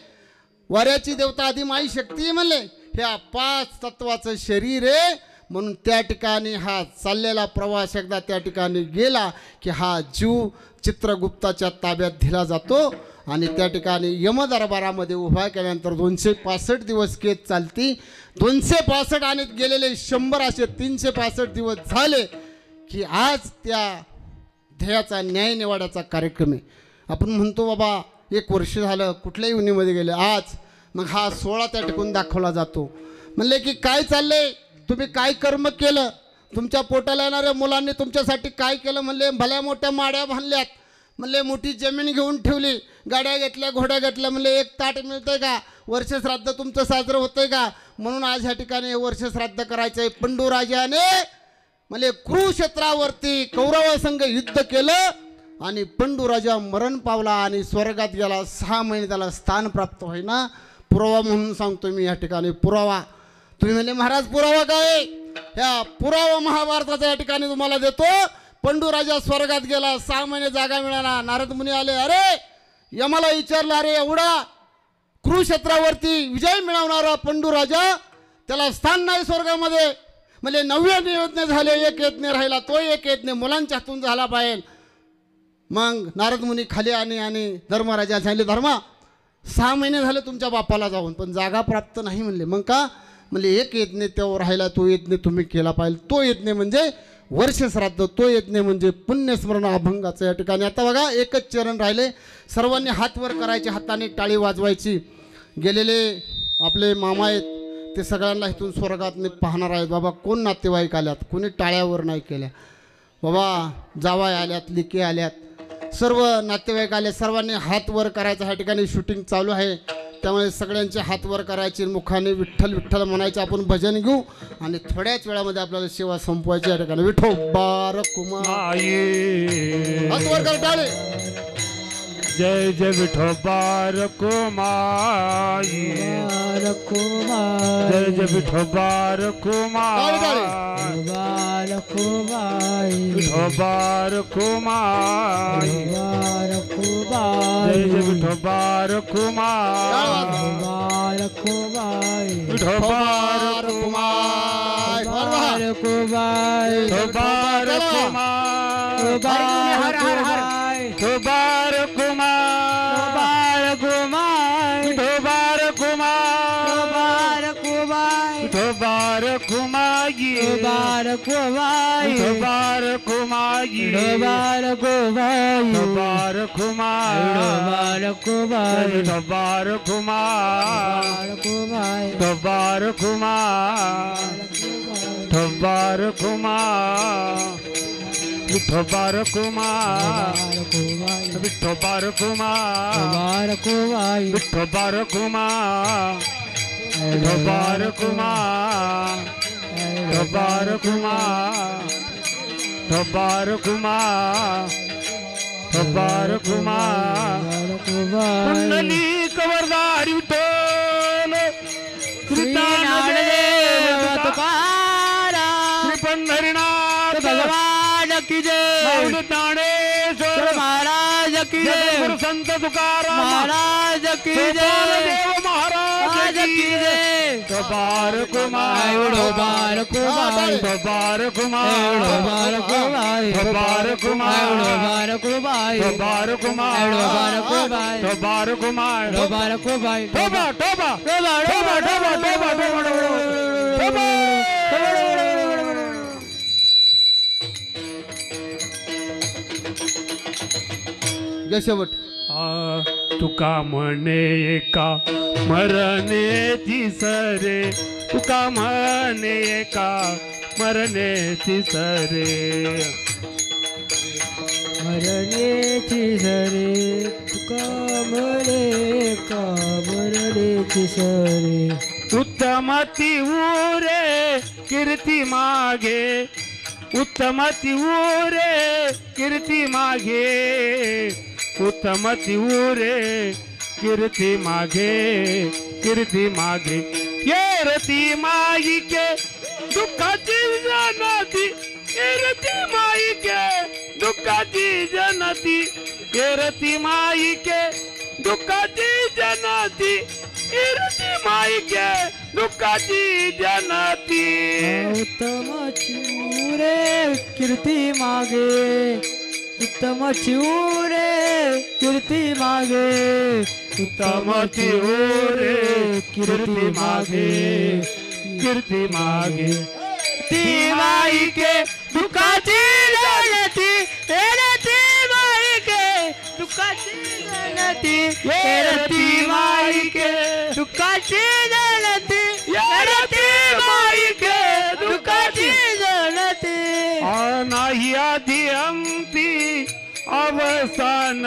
वाऱ्याची देवता आदिमाई शक्ती आहे म्हणले. ह्या 5 तत्वाचं शरीर आहे म्हणून त्या ठिकाणी हा चाललेला प्रवास एकदा त्या ठिकाणी गेला की हा जीव चित्रगुप्ताच्या ताब्यात दिला जातो आणि त्या ठिकाणी यमदरबारामध्ये उभा केल्यानंतर 265 दिवस केस चालती. 265 आणि गेलेले 100 असे 365 दिवस झाले की आज त्या ध्येयाचा न्याय निवाड्याचा कार्यक्रम आहे. आपण म्हणतो बाबा 1 वर्ष झालं कुठल्याही उन्हीमध्ये गेले, आज मग हा 16 त्या ठिकाणी दाखवला जातो. म्हणले की काय चाललंय, तुम्ही काय कर्म केलं, तुमच्या पोटाला येणाऱ्या मुलांनी तुमच्यासाठी काय केलं. म्हणले भल्या मोठ्या माड्या बांधल्यात, म्हणले मोठी जमीन घेऊन ठेवली, गाड्या घेतल्या, घोड्या घेतल्या. म्हणले 1 ताट मिळतंय का, वर्षश्राद्ध तुमचं साजरं होतंय का, म्हणून आज ह्या ठिकाणी वर्षश्राद्ध करायचं आहे. पंडूराजाने म्हणले कुरुक्षेत्रावरती कौरवासंग युद्ध केलं आणि पंडूराजा मरण पावला आणि स्वर्गात गेला. 6 महिने त्याला स्थान प्राप्त होईना. पुरावा म्हणून सांगतो मी या ठिकाणी पुरावा. तुम्ही म्हणले महाराज पुरावा काय, ह्या पुरावा महाभारताचा या ठिकाणी तुम्हाला देतो. पंडूराजा स्वर्गात गेला, 6 महिने जागा मिळाला. नारद मुनी आले, अरे यमाला विचारलं, अरे एवढा कुरुक्षेत्रावरती विजय मिळवणारा पंडूराजा, त्याला स्थान नाही स्वर्गामध्ये. म्हणजे 9 यज्ञ झाले, 1 यज्ञ राहिला, तो 1 यज्ञ मुलांच्या हातून झाला पाहिजे. मग नारद मुनी खाली आणि धर्मराजा सांगितले, धर्मा 6 महिने झाले तुमच्या बापाला जाऊन पण जागा प्राप्त नाही. म्हणले मग का, म्हणले 1 यज्ञ तेव्हा राहिला, तो यज्ञ तुम्ही केला पाहिजे. तो यज्ञ म्हणजे वर्षश्राद्ध, तो यज्ञ म्हणजे पुण्यस्मरण अभंगाचं. या ठिकाणी आता बघा 1च चरण राहिले, सर्वांनी हात वर करायचे, हाताने टाळी वाजवायची. गेलेले आपले मामा आहेत ते सगळ्यांना इथून स्वर्गात पाहणार आहेत. बाबा कोण नातेवाईक आल्यात, कोणी टाळ्यावर नाही केल्या, बाबा जावाय आल्यात, लिके आल्यात, सर्व नातेवाईक आले, सर्वांनी हात वर करायचं. ह्या ठिकाणी शूटिंग चालू आहे, त्यामुळे सगळ्यांचे हात वर करायचे, मुखाने विठ्ठल विठ्ठल म्हणायचे. आपण भजन घेऊ आणि थोड्याच वेळामध्ये आपल्याला सेवा संपवायची. या ठिकाणी विठोबा कुमार हात वर कर टाळे. जय जय विठोबा कुमार, जय जय विठोबा कुमार, विठोबा कुमार, जय जय विठोबा कुमार, विठोबा कुमार, विठोबा कुमार, हर हर हर विठोबार कुमार, विठोबार कुमार, विठोबार कुमारी, विठोबार कुमारी, विठोबार कुमारी, विठोबार कुमारी, विठोबार कुमार, विठोबार कुमार, विठोबार कुमार, विठोबार कुमार, विठोबार कुमार, विठोबार कुमार, विठोबार कुमार, विठोबार कुमार, विठोबार कुमार, विठोबार कुमार, विठोबार कुमार, कुंडली कवरदारी विठ्ठल श्री ज्ञानदेव तुकाराम, श्री पंढरीनाथ भगवान की जय, ज्ञानेश्वर महाराज की जय, संत तुकाराम महाराज की जय, देव महाराज की जय. विठोबार कुमार, विठोबार कुमार, विठोबार कुमार, विठोबार कुमार, विठोबार कुमार, विठोबार कुमार, विठोबार कुमार, विठोबार कुमार, विठोबार कुमार, विठोबार कुमार, टोबा टोबा टोबा टोबा टोबा टोबा. शेवट तुका म्हणे एका मरणे सरे, तुका म्हणे एका मरणे सरे, मरणे सरे, तुका म्हणे एका मरणे सरे. उत्तमती उरे कीर्ती मागे, उत्तमती उरे कीर्ती मागे, उत्तमती उरे कीर्ती मागे, कीर्ती मागे. येरती माईके दुःखाची जनती, येरती माईके दुःखाची जनती, येरती माईके दुःखाची जनती, कीर्ती माईके दुःखाची जनती उत्तम चिमुरे कीर्ती मागे उत्तम चिमुरे कीर्ती मागे उत्तम चिमुरे कीर्ती मागे कीर्ती मागे ती माईके दुःखाची जनती ती माईके दुःखाची जनती ती माईके दुःखाची जनती ती माईके दुःखाची जनती नाही आधी अंती अवसान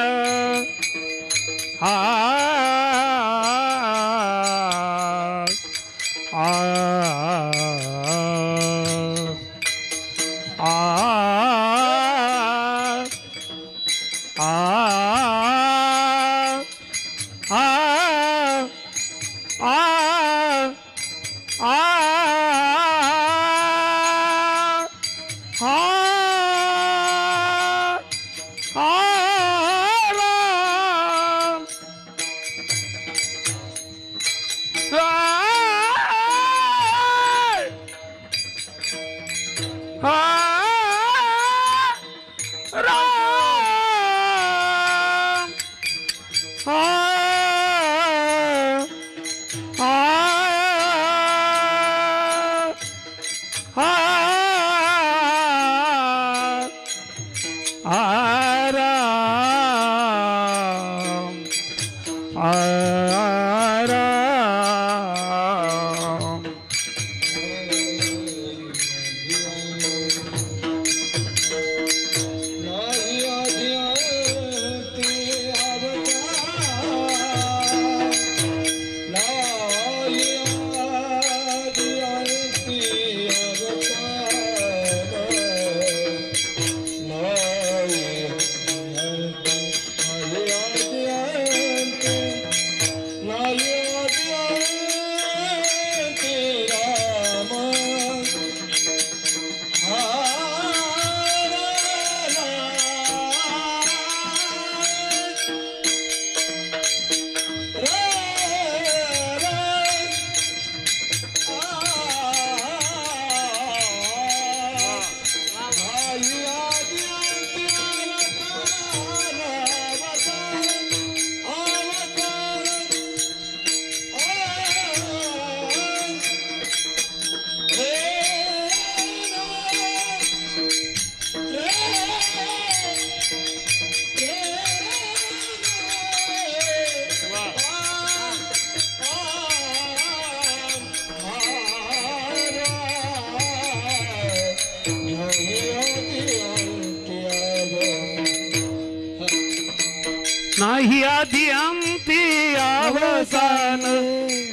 नाही आधी अंती अवसान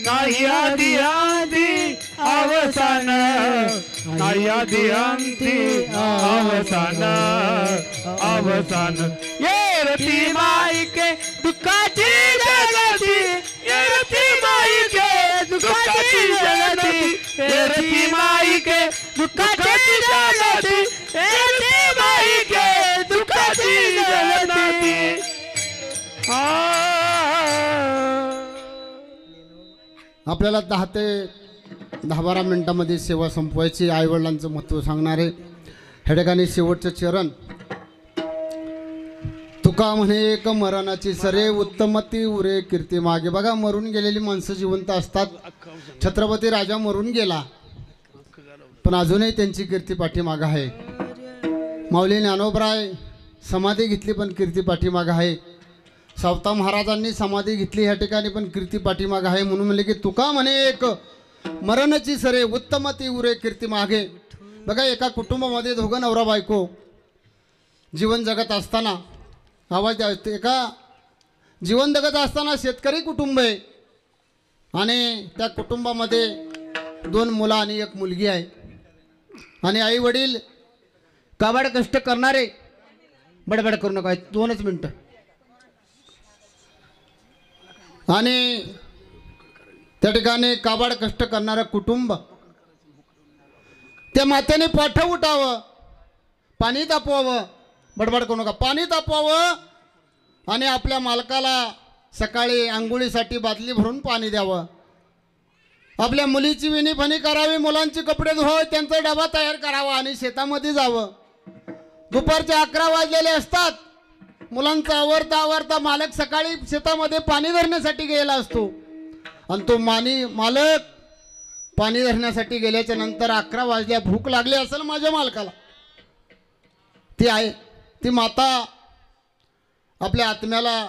नाही आधी अंती अवसान नाही आधी अंती अवसान अवसान ये रती माईके दुःखाची जनती ये रती माईके दुःखाची जनती ये रती माईके दुःखाची जनती ये रती माईके दुःखाची जनती आपल्याला 10 ते 10-12 मिनिटांमध्ये सेवा संपवायची. आईवडिलांचं महत्त्व सांगणारे ह्या ठिकाणी शेवटचे चरण. तुका म्हणे एक मरणाची सरे उत्तमती उरे कीर्ती मागे. बघा, मरून गेलेली माणसं जिवंत असतात. छत्रपती राजा मरून गेला पण अजूनही त्यांची कीर्ती पाठीमागं आहे. माऊली ज्ञानोबराय समाधी घेतली पण कीर्ती पाठीमागं आहे. सावता महाराजांनी समाधी घेतली ह्या ठिकाणी पण कीर्ती पाठीमागं आहे. म्हणून म्हणले की तुका म्हणे एक मरणाची सरे उत्तमती उरे कीर्ती मागे. बघा, एका कुटुंबामध्ये दोघं नवरा बायको जीवन जगत असताना आवाज द्यावा. एका जीवन जगत असताना शेतकरी कुटुंब आहे आणि त्या कुटुंबामध्ये 2 मुलं आणि 1 मुलगी आहे आणि आई वडील काबाड कष्ट करणारे. बडबड करू नका, 2च मिनटं. आणि त्या ठिकाणी काबाड कष्ट करणारं कुटुंब. त्या मातेने पाठव उठावं, पाणी तापवावं. बडबड करू नका, पाणी तापवावं आणि आपल्या मालकाला सकाळी आंघोळीसाठी बादली भरून पाणी द्यावं, आपल्या मुलीची विणीफणी करावी, मुलांचे कपडे धुवावे, त्यांचा डबा तयार करावा आणि शेतामध्ये जावं. दुपारचे 11 वाजलेले असतात. मुलांचा आवरता मालक सकाळी शेतामध्ये पाणी धरण्यासाठी गेला असतो आणि तो मालक पाणी धरण्यासाठी गेल्याच्या नंतर 11 वाजल्या, भूक लागली असेल माझ्या मालकाला. ती माता आपल्या आत्म्याला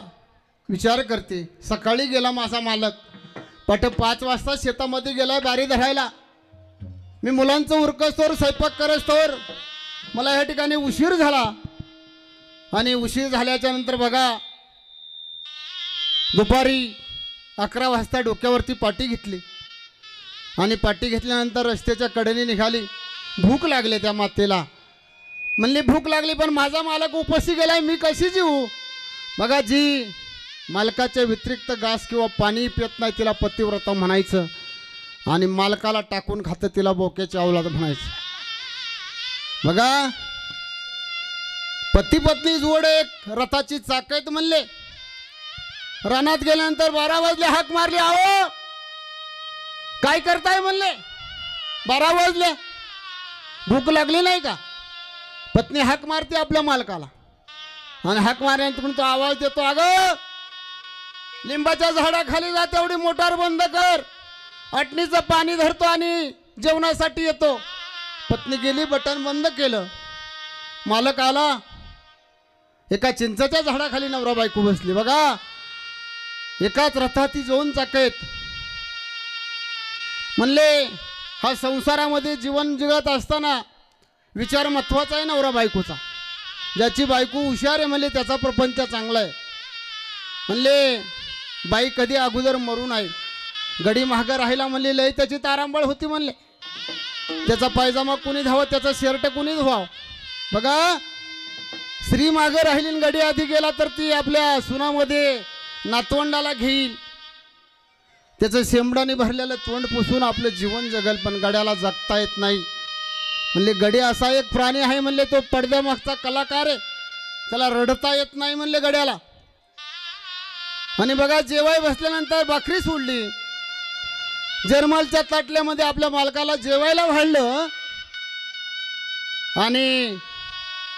विचार करते, सकाळी गेला माझा मालक, पट 5 वाजता शेतामध्ये गेला बारी धरायला, मी मुलांचं उरकस्तोवर स्वयंपाक करस्तोवर मला या ठिकाणी उशीर झाला. आणि उशीर झाल्याच्या नंतर बघा दुपारी 11 वाजता डोक्यावरती पाटी घेतली आणि पाटी घेतल्यानंतर रस्त्याच्या कडेने निघाली. भूक लागले त्या मातेला. म्हणली भूक लागली पण माझा मालक उपाशी गेलाय, मी कशी जीवू. बघा जी मालकाच्या व्यतिरिक्त घास किंवा पाणी पित नाही तिला पतिव्रता म्हणायचं आणि मालकाला टाकून खातं तिला बोक्याची अवलाद म्हणायचं. बघा पती पत्नी जोड एक रथाची चाकत म्हणले. रानात गेल्यानंतर 12 वाजले, हाक मारली, आहो काय करताय म्हणले. 12 वाजले, भूक लागली नाही का. पत्नी हाक मारते आपल्या मालकाला आणि हाक मारल्यानंतर तो आवाज देतो, अगं लिंबाच्या झाडाखाली जा, तेवढी मोटार बंद कर, अटणीचं पाणी धरतो आणि जेवणासाठी येतो. पत्नी गेली, बटन बंद केलं. मालक आला, एका चिंचाच्या झाडाखाली नवरा बायको बसली. बघा एकाच रथाती 2 चाकत. म्हणले हा संसारामध्ये जीवन जगत असताना विचार महत्वाचा आहे नवरा बायकोचा. ज्याची बायको हुशार आहे म्हणले त्याचा प्रपंच चांगला आहे. म्हणले बाई कधी अगोदर मरू नये, गडी महाग राहिला म्हणले लय त्याची तारांबळ होती म्हणले. त्याचा पायजामा कुणी धावं, त्याचा शर्ट कुणी धुवावं. बघा स्त्री मागे राहिली आणि गडी आधी गेला तर ती आपल्या सुनामध्ये नातवंडाला घेईल, त्याचं शेंबडाने भरलेलं तोंड पुसून आपलं जीवन जगल, पण गड्याला जगता येत नाही. म्हणले गडी असा एक प्राणी आहे म्हणले, तो पडद्यामागचा कलाकार आहे, त्याला रडता येत नाही म्हणले गड्याला. आणि बघा जेवाय बसल्यानंतर भाकरी सोडली, जर्मलच्या ताटल्यामध्ये आपल्या मालकाला जेवायला वाढलं आणि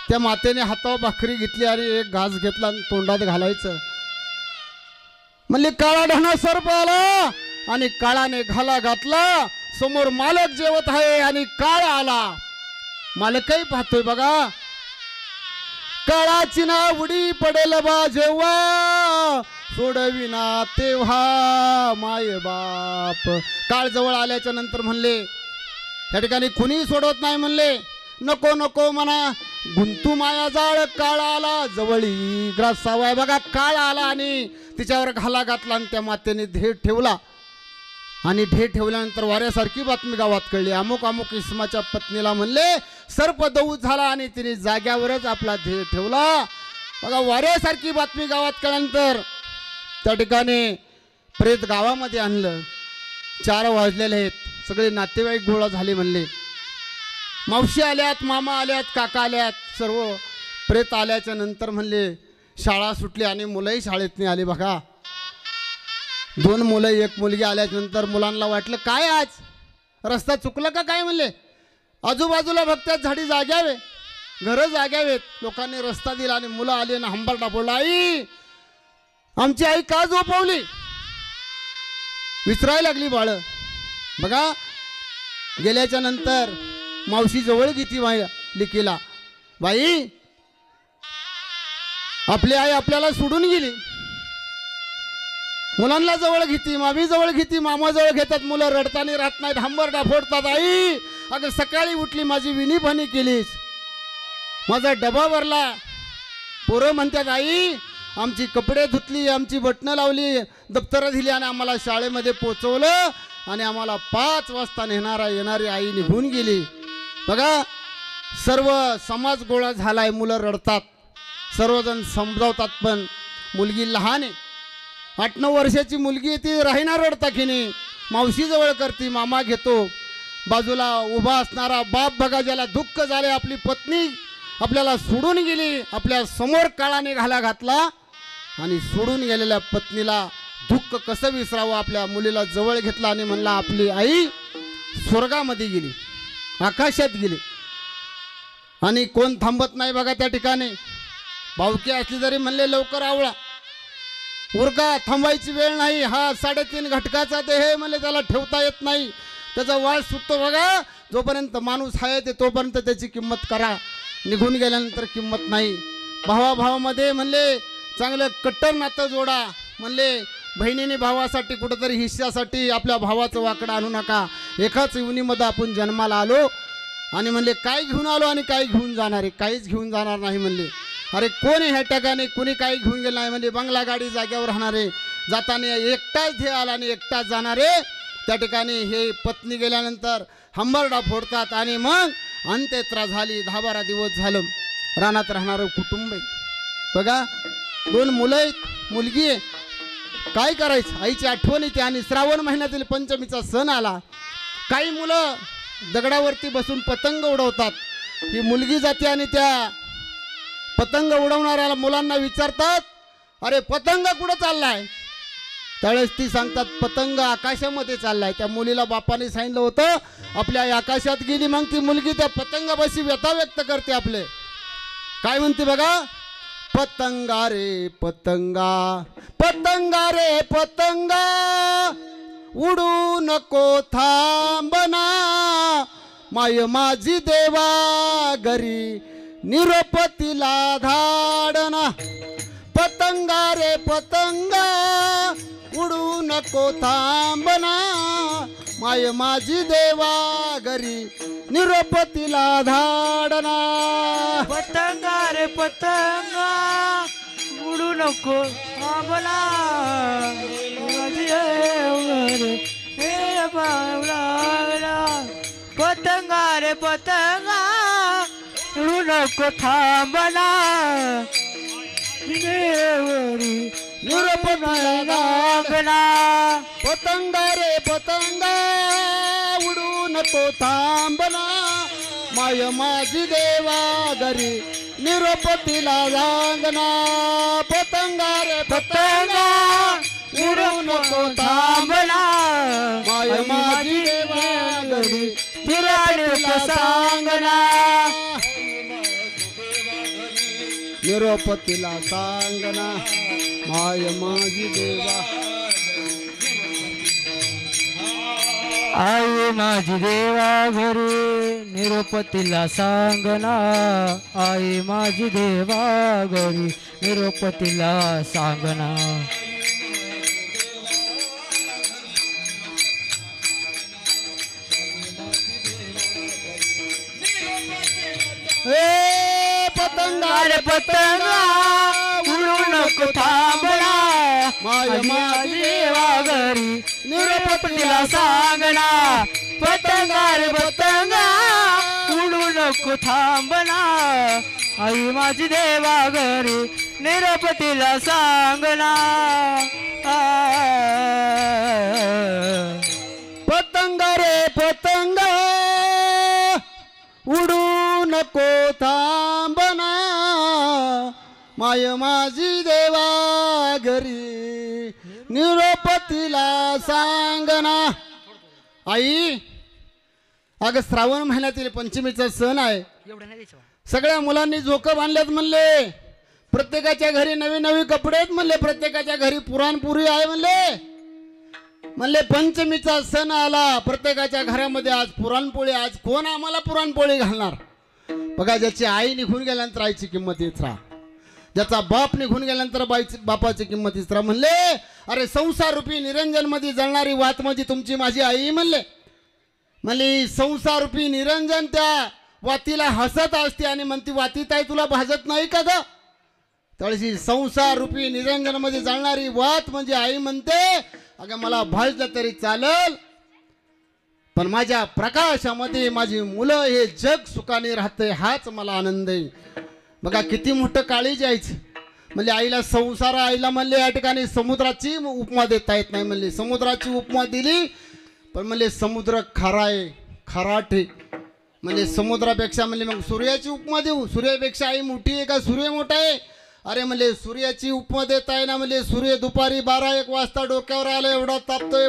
त्या मातेने हातावर भाकरी घेतली आणि एक घास घेतला आणि तोंडात घालायचं. म्हणले काळा ढाणा सर्प आला आणि काळाने घाला घातला. समोर मालक जेवत आहे आणि काळ आला. मालकही पाहतोय. बघा काळाची ना उडी पडेल बा जेव्हा, सोडविना तेव्हा माय बाप. काळ जवळ आल्याच्या नंतर म्हणले त्या ठिकाणी कुणी सोडवत नाही. म्हणले नको नको म्हणा, गुंतू माया जाळ, काळ आला जवळी ग्रासावाय. बघा काळ आला आणि तिच्यावर घाला घातला आणि त्या मातेने ध्येय ठेवला. आणि ध्येय ठेवल्यानंतर वाऱ्यासारखी बातमी गावात कळली. अमुक अमुक इसमाच्या पत्नीला म्हणले सर्प दौत झाला आणि तिने जाग्यावरच आपला ध्येय ठेवला. बघा वाऱ्यासारखी बातमी गावात कळल्यानंतर त्या ठिकाणी प्रेत गावामध्ये आणलं. 4 वाजलेले आहेत, सगळे नातेवाईक गोळा झाले. म्हणले मावशी आल्यात, मामा आल्यात, काका आल्यात, सर्व प्रेत आल्याच्या नंतर म्हणले शाळा सुटली आणि मुलंही शाळेत नाही आली. बघा 2 मुलं 1 मुलगी आल्याच्या नंतर मुलांना वाटलं काय आज रस्ता चुकला का काय. म्हणले आजूबाजूला बघतात झाडी जाग्यावे, घरं जाग्यावेत, लोकांनी रस्ता दिला आणि मुलं आली आणि हंबरडा बोलला, आई आमची आई का झोपवली. विसरायला लागली बाळ. बघा गेल्याच्या नंतर मावशी जवळ घेती माझ्या लिकीला, बाई आपली आई आपल्याला सोडून गेली. मुलांना जवळ घेती, मामी जवळ घेती, मामा जवळ घेतात, मुलं रडताना राहत नाहीत, हंबरडा फोडतात. आई अगं सकाळी उठली, माझी विणीफणी केलीस, माझा डबा भरला. पोरं म्हणतात आई आमची कपडे धुतली, आमची बटणं लावली, दप्तरं दिली आणि आम्हाला शाळेमध्ये पोचवलं आणि आम्हाला 5 वाजता येणारी आई निघून गेली. बघा सर्व समाज गोळा झालाय, मुलं रडतात, सर्वजण समजावतात, पण मुलगी लहान आहे, 8-9 वर्षाची मुलगी, ती राहीना रडता की नाही. मावशी जवळ करती, मामा घेतो. बाजूला उभा असणारा बाप बघा ज्याला दुःख झाले, आपली पत्नी आपल्याला सोडून गेली, आपल्या समोर काळाने घाला घातला आणि सोडून गेलेल्या पत्नीला दुःख कसं विसरावं आपल्या मुलीला जवळ घेतला आणि म्हणला आपली आई स्वर्गामध्ये गेली, आकाशात गेली. आणि कोण थांबत नाही बघा त्या ठिकाणी. भावकी असली तरी म्हणले लवकर आवळा, उरका, थांबायची वेळ नाही. हा 3.5 घटकाचा ते हे म्हणले, त्याला ठेवता येत नाही, त्याचा वाळ सुटतो बघा. जोपर्यंत माणूस आहे ते तोपर्यंत त्याची किंमत करा, निघून गेल्यानंतर किंमत नाही. भावाभावामध्ये म्हणले चांगलं कट्टर नातं जोडा. म्हणले बहिणीने भावासाठी कुठंतरी हिश्श्यासाठी आपल्या भावाचं वाकडं आणू नका. एकाच युनीमध्ये आपण जन्माला आलो आणि म्हणले काय घेऊन आलो आणि काय घेऊन जाणार आहे, काहीच घेऊन जाणार नाही. म्हणले अरे कोण ह्या ठिकाणी कोणी काही घेऊन गेलं नाही. म्हणजे बंगला गाडी जाग्यावर राहणारे, जाताना एकटाच ध्येय आला आणि एकटाच जाणारे. त्या ठिकाणी हे पत्नी गेल्यानंतर हंबरडा फोडतात आणि मग अंत्ययात्रा झाली. 10-12 दिवस झालं. रानात राहणारं कुटुंब आहे बघा. 2 मुलं आहेत, मुलगी आहे. काय करायचं, आईची आठवण येते. आणि श्रावण महिन्यातील पंचमीचा सण आला. काही मुलं दगडावरती बसून पतंग उडवतात. ही मुलगी जाते आणि त्या पतंग उडवणाऱ्या मुलांना विचारतात अरे पतंग कुठं चाललाय. त्यावेळेस ती सांगतात पतंग आकाशामध्ये चाललाय. त्या मुलीला बापाने सांगितलं होतं आपल्या आई आकाशात गेली. मग ती मुलगी त्या पतंगापाशी व्यथा व्यक्त करते आपले. काय म्हणते बघा, पतंगा रे पतंगा, पतंगा रे पतंगा, उडू नको थांबना, माय माझी देवा घरी निरोप तिला धाडना. पतंगा रे पतंगा, उडू नको थांबना, माय माझी देवा घरी निरोप तिला धाडना. पतंगा रे पतंगा, उडू नको थांबना, माझी देव हे बावला. पतंगा रे पतंगा, उडू नको थांबना, देवरी निरोप तिला धाडना. पतंगा रे पतंगा, उडू नको थांबना, माय माझी देवा घरी निरोप तिला धाडना. पतंगा रे पतंगा, उडू नको थांबना, माय माझी देवा घरी निरोप सांगना. निरोप तिला सांगना, माय माझी देवा. आई माझी देवा घरी निरोप तिला सांगना, आई माझी देवा घरी निरोप तिला सांगना. ए पतंगा रे पतंगा, उडू नको थांबना, माय माझी देवा घरी निरोप तिला सांगना. पतंगा रे पतंगा, उडू नको थांबना, आई माझी देवा घरी निरोप तिला सांगना. पतंगा रे पतंगा, उडू नको थांबना, माय माझी देवा घरी निरोप तिला सांगना. आई अगं श्रावण महिन्यातील पंचमीचा सण आहे. सगळ्या मुलांनी झोकं बांधल्यात म्हणले. प्रत्येकाच्या घरी नवी नवी कपडे आहेत म्हणले. प्रत्येकाच्या घरी पुरणपोळी आहे म्हणले. म्हणले पंचमीचा सण आला, प्रत्येकाच्या घरामध्ये आज पुरणपोळी. आज कोण आम्हाला पुरणपोळी घालणार. बघा ज्याची आई निघून गेल्यानंतर आईची किंमत येत राहा, ज्याचा बाप निघून गेल्यानंतर बापाची किंमत येत राहा. म्हणले अरे संसार रूपी निरंजन मध्ये जळणारी वात म्हणजे तुमची माझी आई. म्हणले संसार रूपी निरंजन त्या वातीला हसत असते आणि म्हणती वाती ताई तुला भाजत नाही का ग. तळशी संसार रूपी निरंजन मध्ये जळणारी वात म्हणजे आई म्हणते अगं मला भाजलं तरी चालल, पण माझ्या प्रकाशामध्ये माझी मुलं हे जग सुखाने राहते, हाच मला आनंद आहे. बघा किती मोठं काळीज आईचं. म्हणजे आईला संसार, आईला म्हणले या ठिकाणी समुद्राची उपमा देता येत नाही. म्हणले समुद्राची उपमा दिली, पण म्हणले समुद्र खरा आहे, खराटे. म्हणजे समुद्रापेक्षा म्हणले मग सूर्याची उपमा देऊ, सूर्यापेक्षा आई मोठी आहे का सूर्य मोठा आहे. अरे म्हणले सूर्याची उपमा देताय ना, म्हणले सूर्य दुपारी 12-1 वाजता डोक्यावर आला, एवढा तापतोय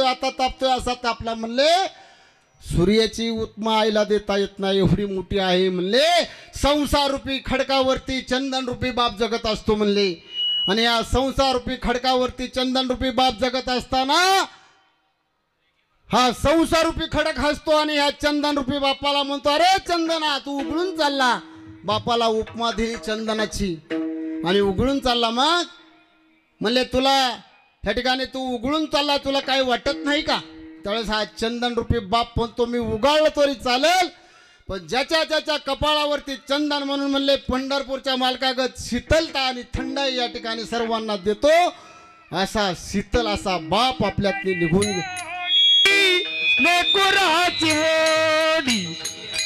आता तापतोय असा तापला. म्हणले सूर्याची उपमा आईला देता येत नाही, एवढी मोठी आहे. म्हणले संसार रूपी खडकावरती चंदन रूपी बाप जगत असतो म्हणले. आणि या संसार रूपी खडकावरती चंदन रूपी बाप जगत असताना हा संसार रूपी खडक हसतो आणि ह्या चंदन रूपी बापाला म्हणतो, अरे चंदना तू उघडून चालला. बापाला उपमा दिली चंदनाची आणि उघडून चालला. मग म्हणले तुला त्या ठिकाणी तू उघडून चालला, तुला काही वाटत नाही का? त्यावेळेस हा चंदन रूपी बाप म्हणतो, मी उगाळलं तरी चालेल, पण ज्याच्या ज्याच्या कपाळावरती चंदन म्हणून म्हणले पंढरपूरच्या मालकागत शीतलता आणि थंडाई या ठिकाणी सर्वांना देतो, असा शीतल असा बाप आपल्यातली निघून लेकुराची ओढी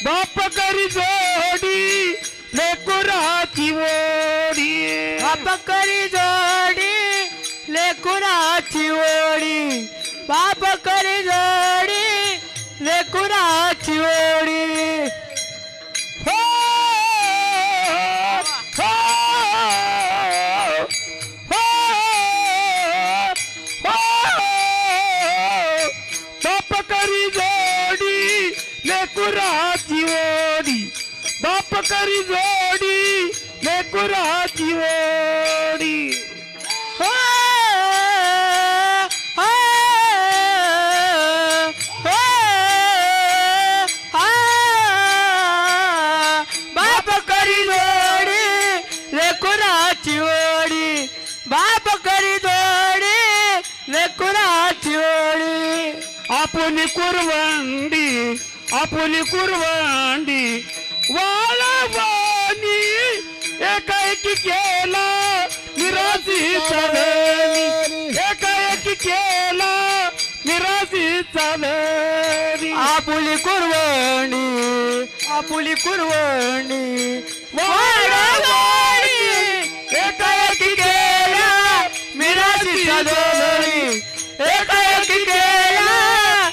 बाप करी जोडी, लेकुराची ओढी बाप करी जोडी, लेकुराची ओढी. बाप करी जोडी, लेकुराची ओढी. हो, हो, हो, हो. बाप करी जोडी, लेकुराची ओढी. बाप करी जोडी, लेकुराची ओढी. हो, हो, हो, हो. बाप करी जोडी, लेकुराची ओढी. बाप करी जोडी, लेकुराची ओढी. आपुली कुरवंडी, आपुली कुरवंडी वाळवानी एकाएकी केला निराशी चालली, एकाएकी केला निराशी चालली. आपुली कुरवणी, आपुली कुरवणी वाढवाडी एकाएकी केला मिराची चालवणी, एकाएकी केला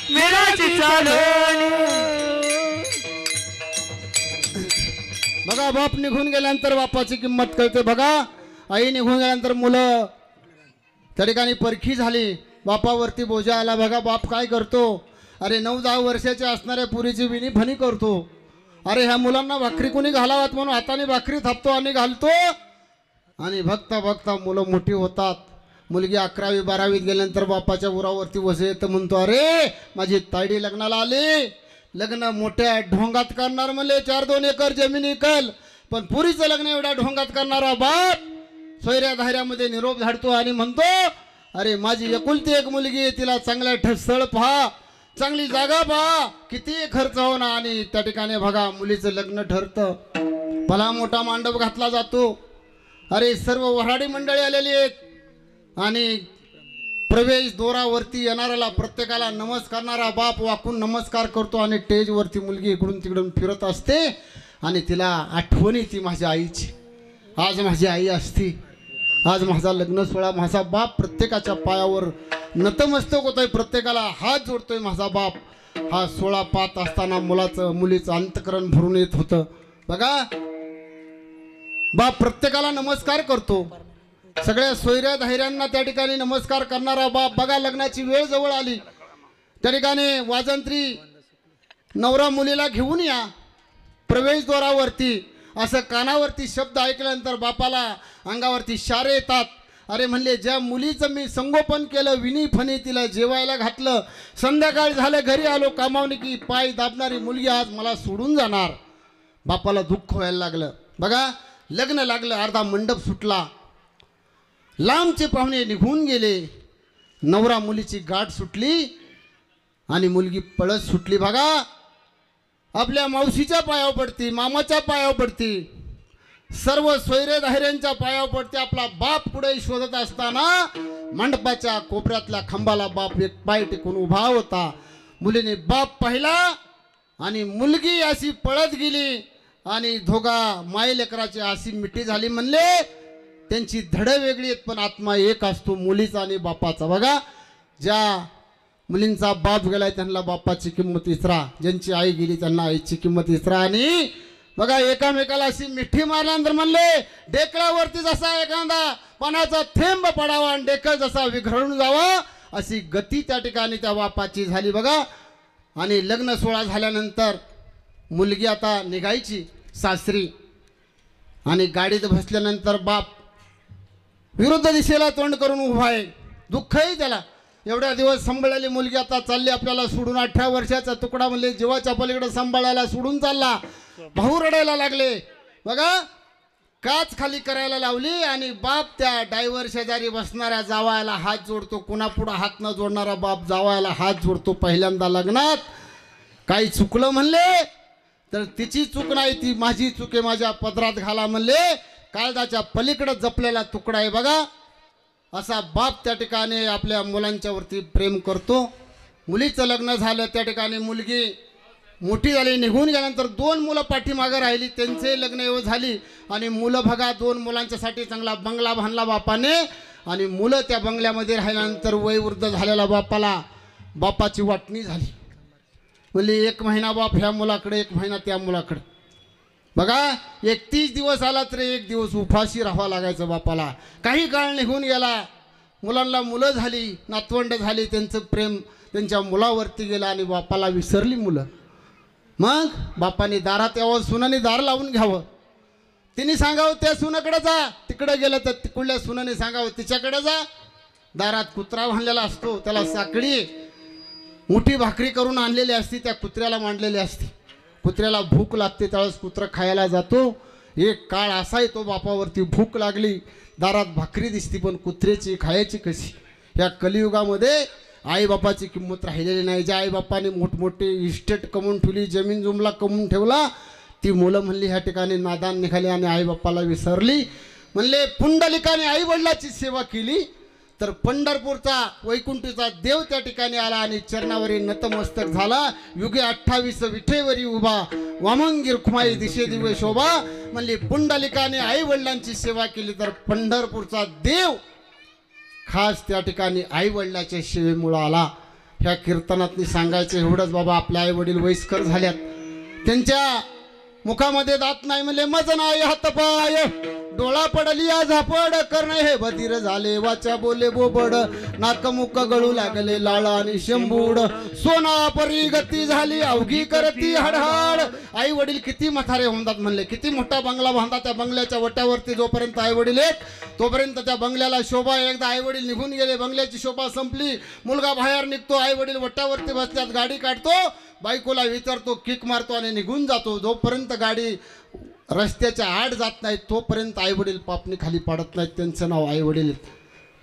मिराची चालवणी. बघा बाप निघून गेल्यानंतर बापाची किंमत कळते. बघा आई निघून गेल्यानंतर मुलं त्या ठिकाणी परखी झाली, बापावरती बोजा आला. बघा बाप काय करतो, अरे 9-10 वर्षाच्या असणाऱ्या पुरीची विनी फणी करतो. अरे ह्या मुलांना भाकरी कोणी घालावात म्हणून हाताने भाकरी थापतो आणि घालतो. आणि बघता बघता मुलं मोठी होतात. मुलगी 11वी 12वीत गेल्यानंतर बापाच्या उरावरती वसे येतं, म्हणतो अरे माझी तायडी लग्नाला आली, लग्न मोठ्या ढोंगात करणार म्हणले, 4-2 एकर जमीन इकल, पण पुरीचं लग्न एवढ्या ढोंगात करणारा बाप सोयऱ्या धाऱ्यामध्ये निरोप झाडतो आणि म्हणतो, अरे माझी एकुलती एक मुलगी आहे, तिला चांगल्या ठसळ पहा, चांगली जागा पहा, किती खर्च होणार. आणि त्या ठिकाणी बघा मुलीचं लग्न ठरतं, भला मोठा मांडव घातला जातो. अरे सर्व वऱ्हाडी मंडळी आलेली आहेत आणि प्रवेश दोरावरती येणाऱ्याला प्रत्येकाला नमस्कारणारा बाप वाकून नमस्कार करतो आणि स्टेजवरती मुलगी इकडून तिकडून फिरत असते आणि तिला आठवण येते माझ्या आईची. आज माझी आई असती, आज माझा लग्न सोहळा. माझा बाप प्रत्येकाच्या पायावर नतमस्तक होतोय, प्रत्येकाला हात जोडतोय माझा बाप. हा सोहळा पाहत असताना मुलीचं अंतकरण भरून येत होतं. बघा बाप प्रत्येकाला नमस्कार करतो, सगळ्या सोयऱ्या धायऱ्यांना त्या ठिकाणी नमस्कार करणारा बाप. बघा लग्नाची वेळ जवळ आली, त्या ठिकाणी वाजंत्री नवरा मुलीला घेऊन या प्रवेशद्वारावरती. असं कानावरती शब्द ऐकल्यानंतर बापाला अंगावरती शारे येतात. अरे म्हणले ज्या मुलीचं मी संगोपन केलं, विनी फणी तिला जेवायला घातलं, संध्याकाळ झालं घरी आलो कामावणी की पाय दाबणारी मुलगी आज मला सोडून जाणार. बापाला दुःख व्हायला लागलं. बघा लग्न लागलं, अर्धा मंडप सुटला, लांबचे पाहुणे निघून गेले, नवरा मुलीची गाठ सुटली आणि मुलगी पळत सुटली. बघा आपल्या मावशीच्या पायावर पडती, मामाच्या पायावर पडती, सर्व सोयरे धायऱ्यांच्या पायावर पडते. आपला बाप पुढे शोधत असताना मंडपाच्या कोपऱ्यातल्या खांबाला बाप एक पाय टेकून उभा होता. मुलीने बाप पाहिला आणि मुलगी अशी पळत गेली आणि धोगा माय लेकराची अशी मिठी झाली. म्हणले त्यांची धडं वेगळी आहेत पण आत्मा एक असतो, मुलीचा आणि बापाचा. बघा ज्या मुलींचा बाप गेलाय त्यांना बापाची किंमत विसरा, ज्यांची आई गेली त्यांना आईची किंमत विसरा. आणि बघा एकामेकाला अशी मिठी मारल्यानंतर म्हणले डेकळावरती जसा एखादा पाण्याचा थेंब पडावा आणि डेकळ जसा विघळून जावा अशी गती त्या ठिकाणी त्या बापाची झाली बघा. आणि लग्न सोहळा झाल्यानंतर मुलगी आता निघायची सासरी आणि गाडीत बसल्यानंतर बाप विरुद्ध दिशेला तोंड करून उभा आहे. दुःखही त्याला. एवढ्या दिवस सांभाळलेली मुलगी आता चालली आपल्याला सोडून. 18 वर्षाचा तुकडा म्हणले जीवाच्या पलीकडे सांभाळायला सोडून चालला. भाऊ रडायला लागले बघा. काच खाली करायला लावली आणि बाप त्या ड्रायव्हर शेजारी बसणाऱ्या जावायला हात जोडतो. कुणापुढं हात न जोडणारा बाप जावायला हात जोडतो. पहिल्यांदा लग्नात काही चुकलं म्हणले तर तिची चूक नाही, ती माझी चूक आहे, माझ्या पदरात घाला म्हणले. काळजाच्या पलीकडे जपलेला तुकडा आहे बघा. असा बाप त्या ठिकाणी आपल्या मुलांच्या वरती प्रेम करतो. मुलीचं लग्न झालं त्या ठिकाणी मुलगी मोठी झाली. निघून गेल्यानंतर 2 मुलं पाठीमागं राहिली. त्यांचे लग्न झाली आणि मुलं बघा 2 मुलांच्यासाठी चांगला बंगला बांधला बापाने. आणि मुलं त्या बंगल्यामध्ये राहिल्यानंतर वयोवृद्ध झालेला बापाची वाटणी झाली. म्हणजे 1 महिना बाप ह्या मुलाकडे 1 महिना त्या मुलाकडे. बघा 31 दिवस आला तर 1 दिवस उपाशी राहावं लागायचं बापाला. काही काळ निघून गेला. मुलांना मुलं झाली, नातवंड झाली. त्यांचं प्रेम त्यांच्या मुलावरती गेलं आणि बापाला विसरली मुलं. मग बापाने दारात यावं, सुनाने दार लावून घ्यावं. तिने सांगावं त्या सुनाकडे जा. तिकडे गेलं तर तिकडल्या सुनाने सांगावं तिच्याकडे जा. दारात कुत्रा बांधलेला असतो, त्याला साखळी मोठी भाकरी करून आणलेली असती, त्या कुत्र्याला मांडलेली असते. कुत्र्याला भूक लागते त्यावेळेस कुत्रं खायला जातो. एक काळ असा येतो बापावरती भूक लागली, दारात भाकरी दिसती पण कुत्र्याची खायची कशी. या कलियुगामध्ये आईबापाची किंमत राहिलेली नाही. ज्या आईबापाने मोठमोठे इस्टेट कमवून ठेवली, जमीन जुमला कमवून ठेवला, ती मुलं म्हणली ह्या ठिकाणी नादान निघाली आणि आईबापाला विसरली. म्हणले पुंडलिकाने आईवडिलाची सेवा केली तर पंढरपूरचा वैकुंठीचा देव त्या ठिकाणी आला आणि चरणावरी नतमस्तक झाला. युगे 28 विठेवरी उभा, वामंगी रुक्माई दिशे दिवे शोभा. म्हणली पुंडलिकाने आईवडिलांची सेवा केली तर पंढरपूरचा देव खास त्या ठिकाणी आईवडिलाच्या सेवेमुळं आला. ह्या कीर्तनातनी सांगायचं एवढंच बाबा. आपले आईवडील वयस्कर झाल्यात, त्यांच्या मुखामध्ये दात नाही म्हणले मज नाही हातपाय, डोळा पडली या झापड करणे हे बधीर झाले, वाचा बोले बोबड, नाकमुख गळू लागले लाळ आणि शंभूड, सोना परी गती झाली अवघी करती हडहाड. आई वडील किती म्हातारे होतात म्हणले, किती मोठा बंगला बांधतात, त्या बंगल्याच्या वट्यावरती जोपर्यंत आई वडील आहेत तोपर्यंत त्या बंगल्याला शोभा. एकदा आई वडील निघून गेले, बंगल्याची शोभा संपली, मुलगा बाहेर निघतो, आई वडील वट्यावरती बसतात, गाडी काढतो, बायकोला विचारतो, किक मारतो आणि निघून जातो. जोपर्यंत गाडी रस्त्याच्या आड जात नाही तोपर्यंत आईवडील पापणी खाली पाडत नाहीत. त्यांचं नाव आईवडील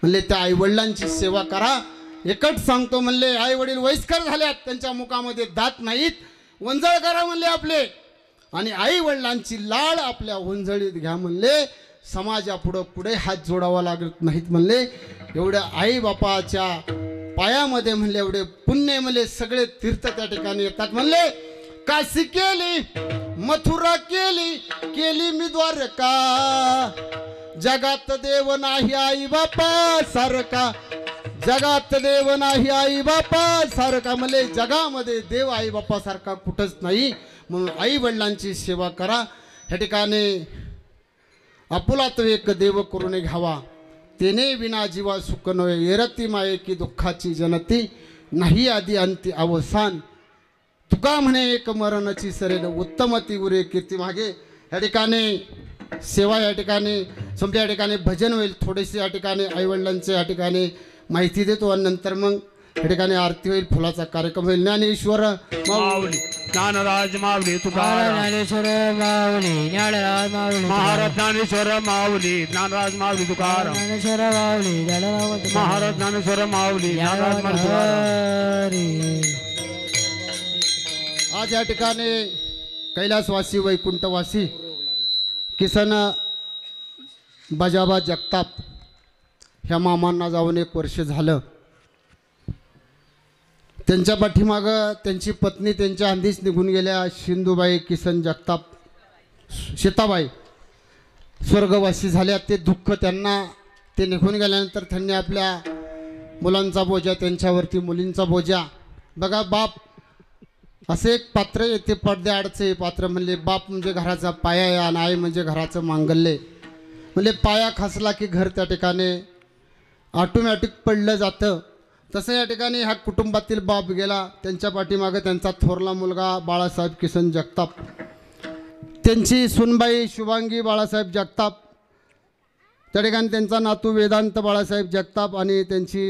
म्हणले. त्या आईवडिलांची सेवा करा. एकच सांगतो म्हणले, आईवडील वयस्कर झाल्यात, त्यांच्या मुखामध्ये दात नाहीत, वंजळ करा म्हणले आपले, आणि आईवडिलांची लाळ आपल्या वंजळीत घ्या म्हणले. समाजापुढं पुढे हात जोडावा लागत नाहीत म्हणले. एवढ्या आईबापाच्या पायामध्ये म्हणले एवढे पुण्य म्हणले सगळे तीर्थ त्या ठिकाणी येतात म्हणले. काशी केली, मथुरा केली, केली मी द्वारका, जगात देव नाही आई बापा सारका, जगात देव नाही आई बापा सारका. म्हणले जगामध्ये देव आई बापा सारखा कुठंच नाही. म्हणून आई वडिलांची सेवा करा. ह्या ठिकाणी आपुलात एक देव करून घ्यावा, तेने विना जीवा सुख नव्हे, एरती माये की दुःखाची जनती, नाही आधी अंती अवसान, तुका म्हणे एक मरणाची सरेन, उत्तम ती उरे कीर्ती मागे. या ठिकाणी सेवा, या ठिकाणी समजा या ठिकाणी भजन होईल, थोडेसे या ठिकाणी आईवडिलांचे या ठिकाणी माहिती देतो आणि नंतर मग या ठिकाणी आरती होईल, फुलाचा कार्यक्रम होईल. ज्ञानेश्वर माऊली, ज्ञानराज माऊली, तुकाराम ज्ञानेश्वर माऊली, ज्ञानराज माऊली, महाराज ज्ञानेश्वर माऊली, ज्ञानराज माऊली, तुकाराम ज्ञानेश्वर माऊली, ज्ञानराज महाराज ज्ञानेश्वर माऊली, ज्ञानराज माऊली, तुकाराम. आज या ठिकाणी कैलासवासी वैकुंठवासी किसन बजाबा जगताप ह्या मामांना जाऊन 1 वर्ष झालं. त्यांच्या पाठीमागं त्यांची पत्नी त्यांच्या आधीच निघून गेल्या, शिंदूबाई किसन जगताप सीताबाई स्वर्गवासी झाल्या. ते दुःख त्यांना, ते निघून गेल्यानंतर त्यांनी आपल्या मुलांचा बोजा, त्यांच्यावरती मुलींचा बोजा. बघा बाप असे एक पात्र येते पडद्याआडचे हे पात्र म्हणले बाप म्हणजे घराचा पाया आहे आणि आई म्हणजे घराचं मांगल्य. म्हणजे पाया खचला की घर त्या ठिकाणी ऑटोमॅटिक पडलं जातं. तसं या ठिकाणी ह्या कुटुंबातील बाप गेला, त्यांच्या पाठीमागं त्यांचा थोरला मुलगा बाळासाहेब किसन जगताप, त्यांची सुनबाई शुभांगी बाळासाहेब जगताप, त्या ठिकाणी त्यांचा नातू वेदांत बाळासाहेब जगताप आणि त्यांची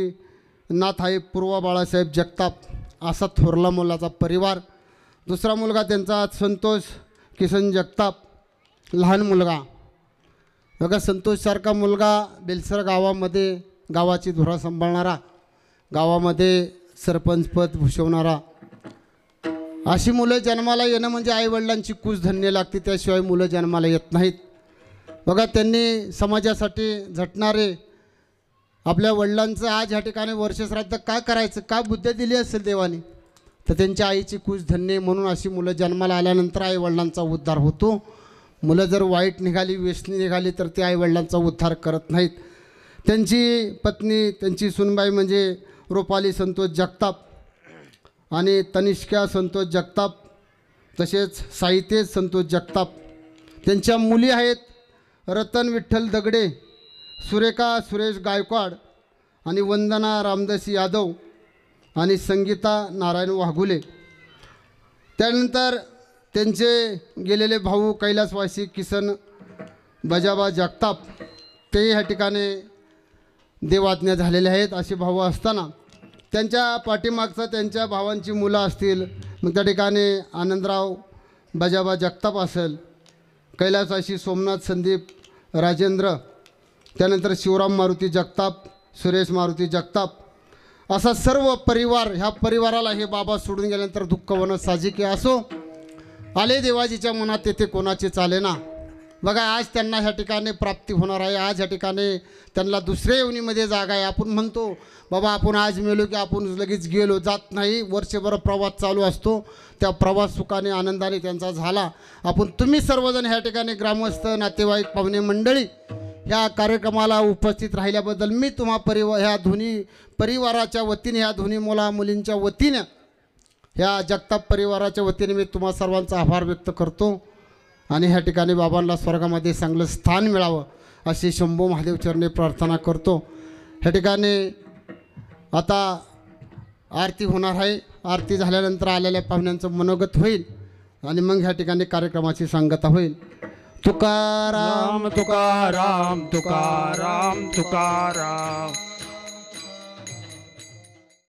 नात आहे पूर्वा बाळासाहेब जगताप. असा थोरला मुलाचा परिवार. दुसरा मुलगा त्यांचा संतोष किसन जगताप, लहान मुलगा. बघा संतोषसारखा मुलगा बेलसर गावामध्ये गावाची धुरा सांभाळणारा, गावामध्ये सरपंचपद भूषवणारा. अशी मुलं जन्माला येणं म्हणजे आईवडिलांची कूच धन्य लागते, त्याशिवाय मुलं जन्माला येत नाहीत. बघा त्यांनी समाजासाठी झटणारे आपल्या वडिलांचं आज ह्या ठिकाणी वर्षश्राद्ध का करायचं, का बुद्धी दिली असेल देवाने, तर त्यांच्या आईची कूच धन्य. म्हणून अशी मुलं जन्माला आल्यानंतर आईवडिलांचा उद्धार होतो. मुलं जर वाईट निघाली, व्यसनी निघाली तर ते आईवडिलांचा उद्धार करत नाहीत. त्यांची पत्नी, त्यांची सुनबाई म्हणजे रुपाली संतोष जगताप आणि तनिष्का संतोष जगताप, तसेच साहितेश संतोष जगताप. त्यांच्या मुली आहेत रतन विठ्ठल दगडे, सुरेखा सुरेश गायकवाड आणि वंदना रामदास यादव आणि संगीता नारायण वाघुले. त्यानंतर त्यांचे गेलेले भाऊ कैलासवासी किसन बजाबा जगताप, ते ह्या ठिकाणी देवाज्ञा झालेले आहेत. असे भाऊ असताना त्यांच्या पाठीमागचं त्यांच्या भावांची मुलं असतील, मग त्या ठिकाणी आनंदराव बजाबा जगताप असेल, कैलासवासी सोमनाथ संदीप राजेंद्र, त्यानंतर शिवराम मारुती जगताप, सुरेश मारुती जगताप, असा सर्व परिवार. ह्या परिवाराला हे बाबा सोडून गेल्यानंतर दुःख होणं साहजिक आहे. असो, आले देवाजीच्या मनात तेथे कोणाचे चालेना. बघा आज त्यांना ह्या ठिकाणी प्राप्ती होणार आहे. आज ह्या ठिकाणी त्यांना दुसऱ्या योनीमध्ये जागा आहे. आपण म्हणतो बाबा आपण आज मेलो की आपण लगेच गेलो, जात नाही. वर्षभर प्रवास चालू असतो. त्या प्रवास सुखाने आनंदाने त्यांचा झाला. तुम्ही सर्वजण ह्या ठिकाणी ग्रामस्थ, नातेवाईक, पाहुणे मंडळी ह्या कार्यक्रमाला उपस्थित राहिल्याबद्दल मी ह्या दोन्ही परिवाराच्या वतीने, ह्या दोन्ही मुलींच्या वतीने, ह्या जगताप परिवाराच्या वतीने मी तुम्हा सर्वांचा आभार व्यक्त करतो. आणि ह्या ठिकाणी बाबांना स्वर्गामध्ये चांगलं स्थान मिळावं अशी शंभू महादेव चरणी प्रार्थना करतो. ह्या ठिकाणी आता आरती होणार आहे. आरती झाल्यानंतर आलेल्या पाहुण्यांचं मनोगत होईल आणि मग ह्या ठिकाणी कार्यक्रमाची सांगता होईल. तुकाराम तुकाराम तुकाराम तुकाराम.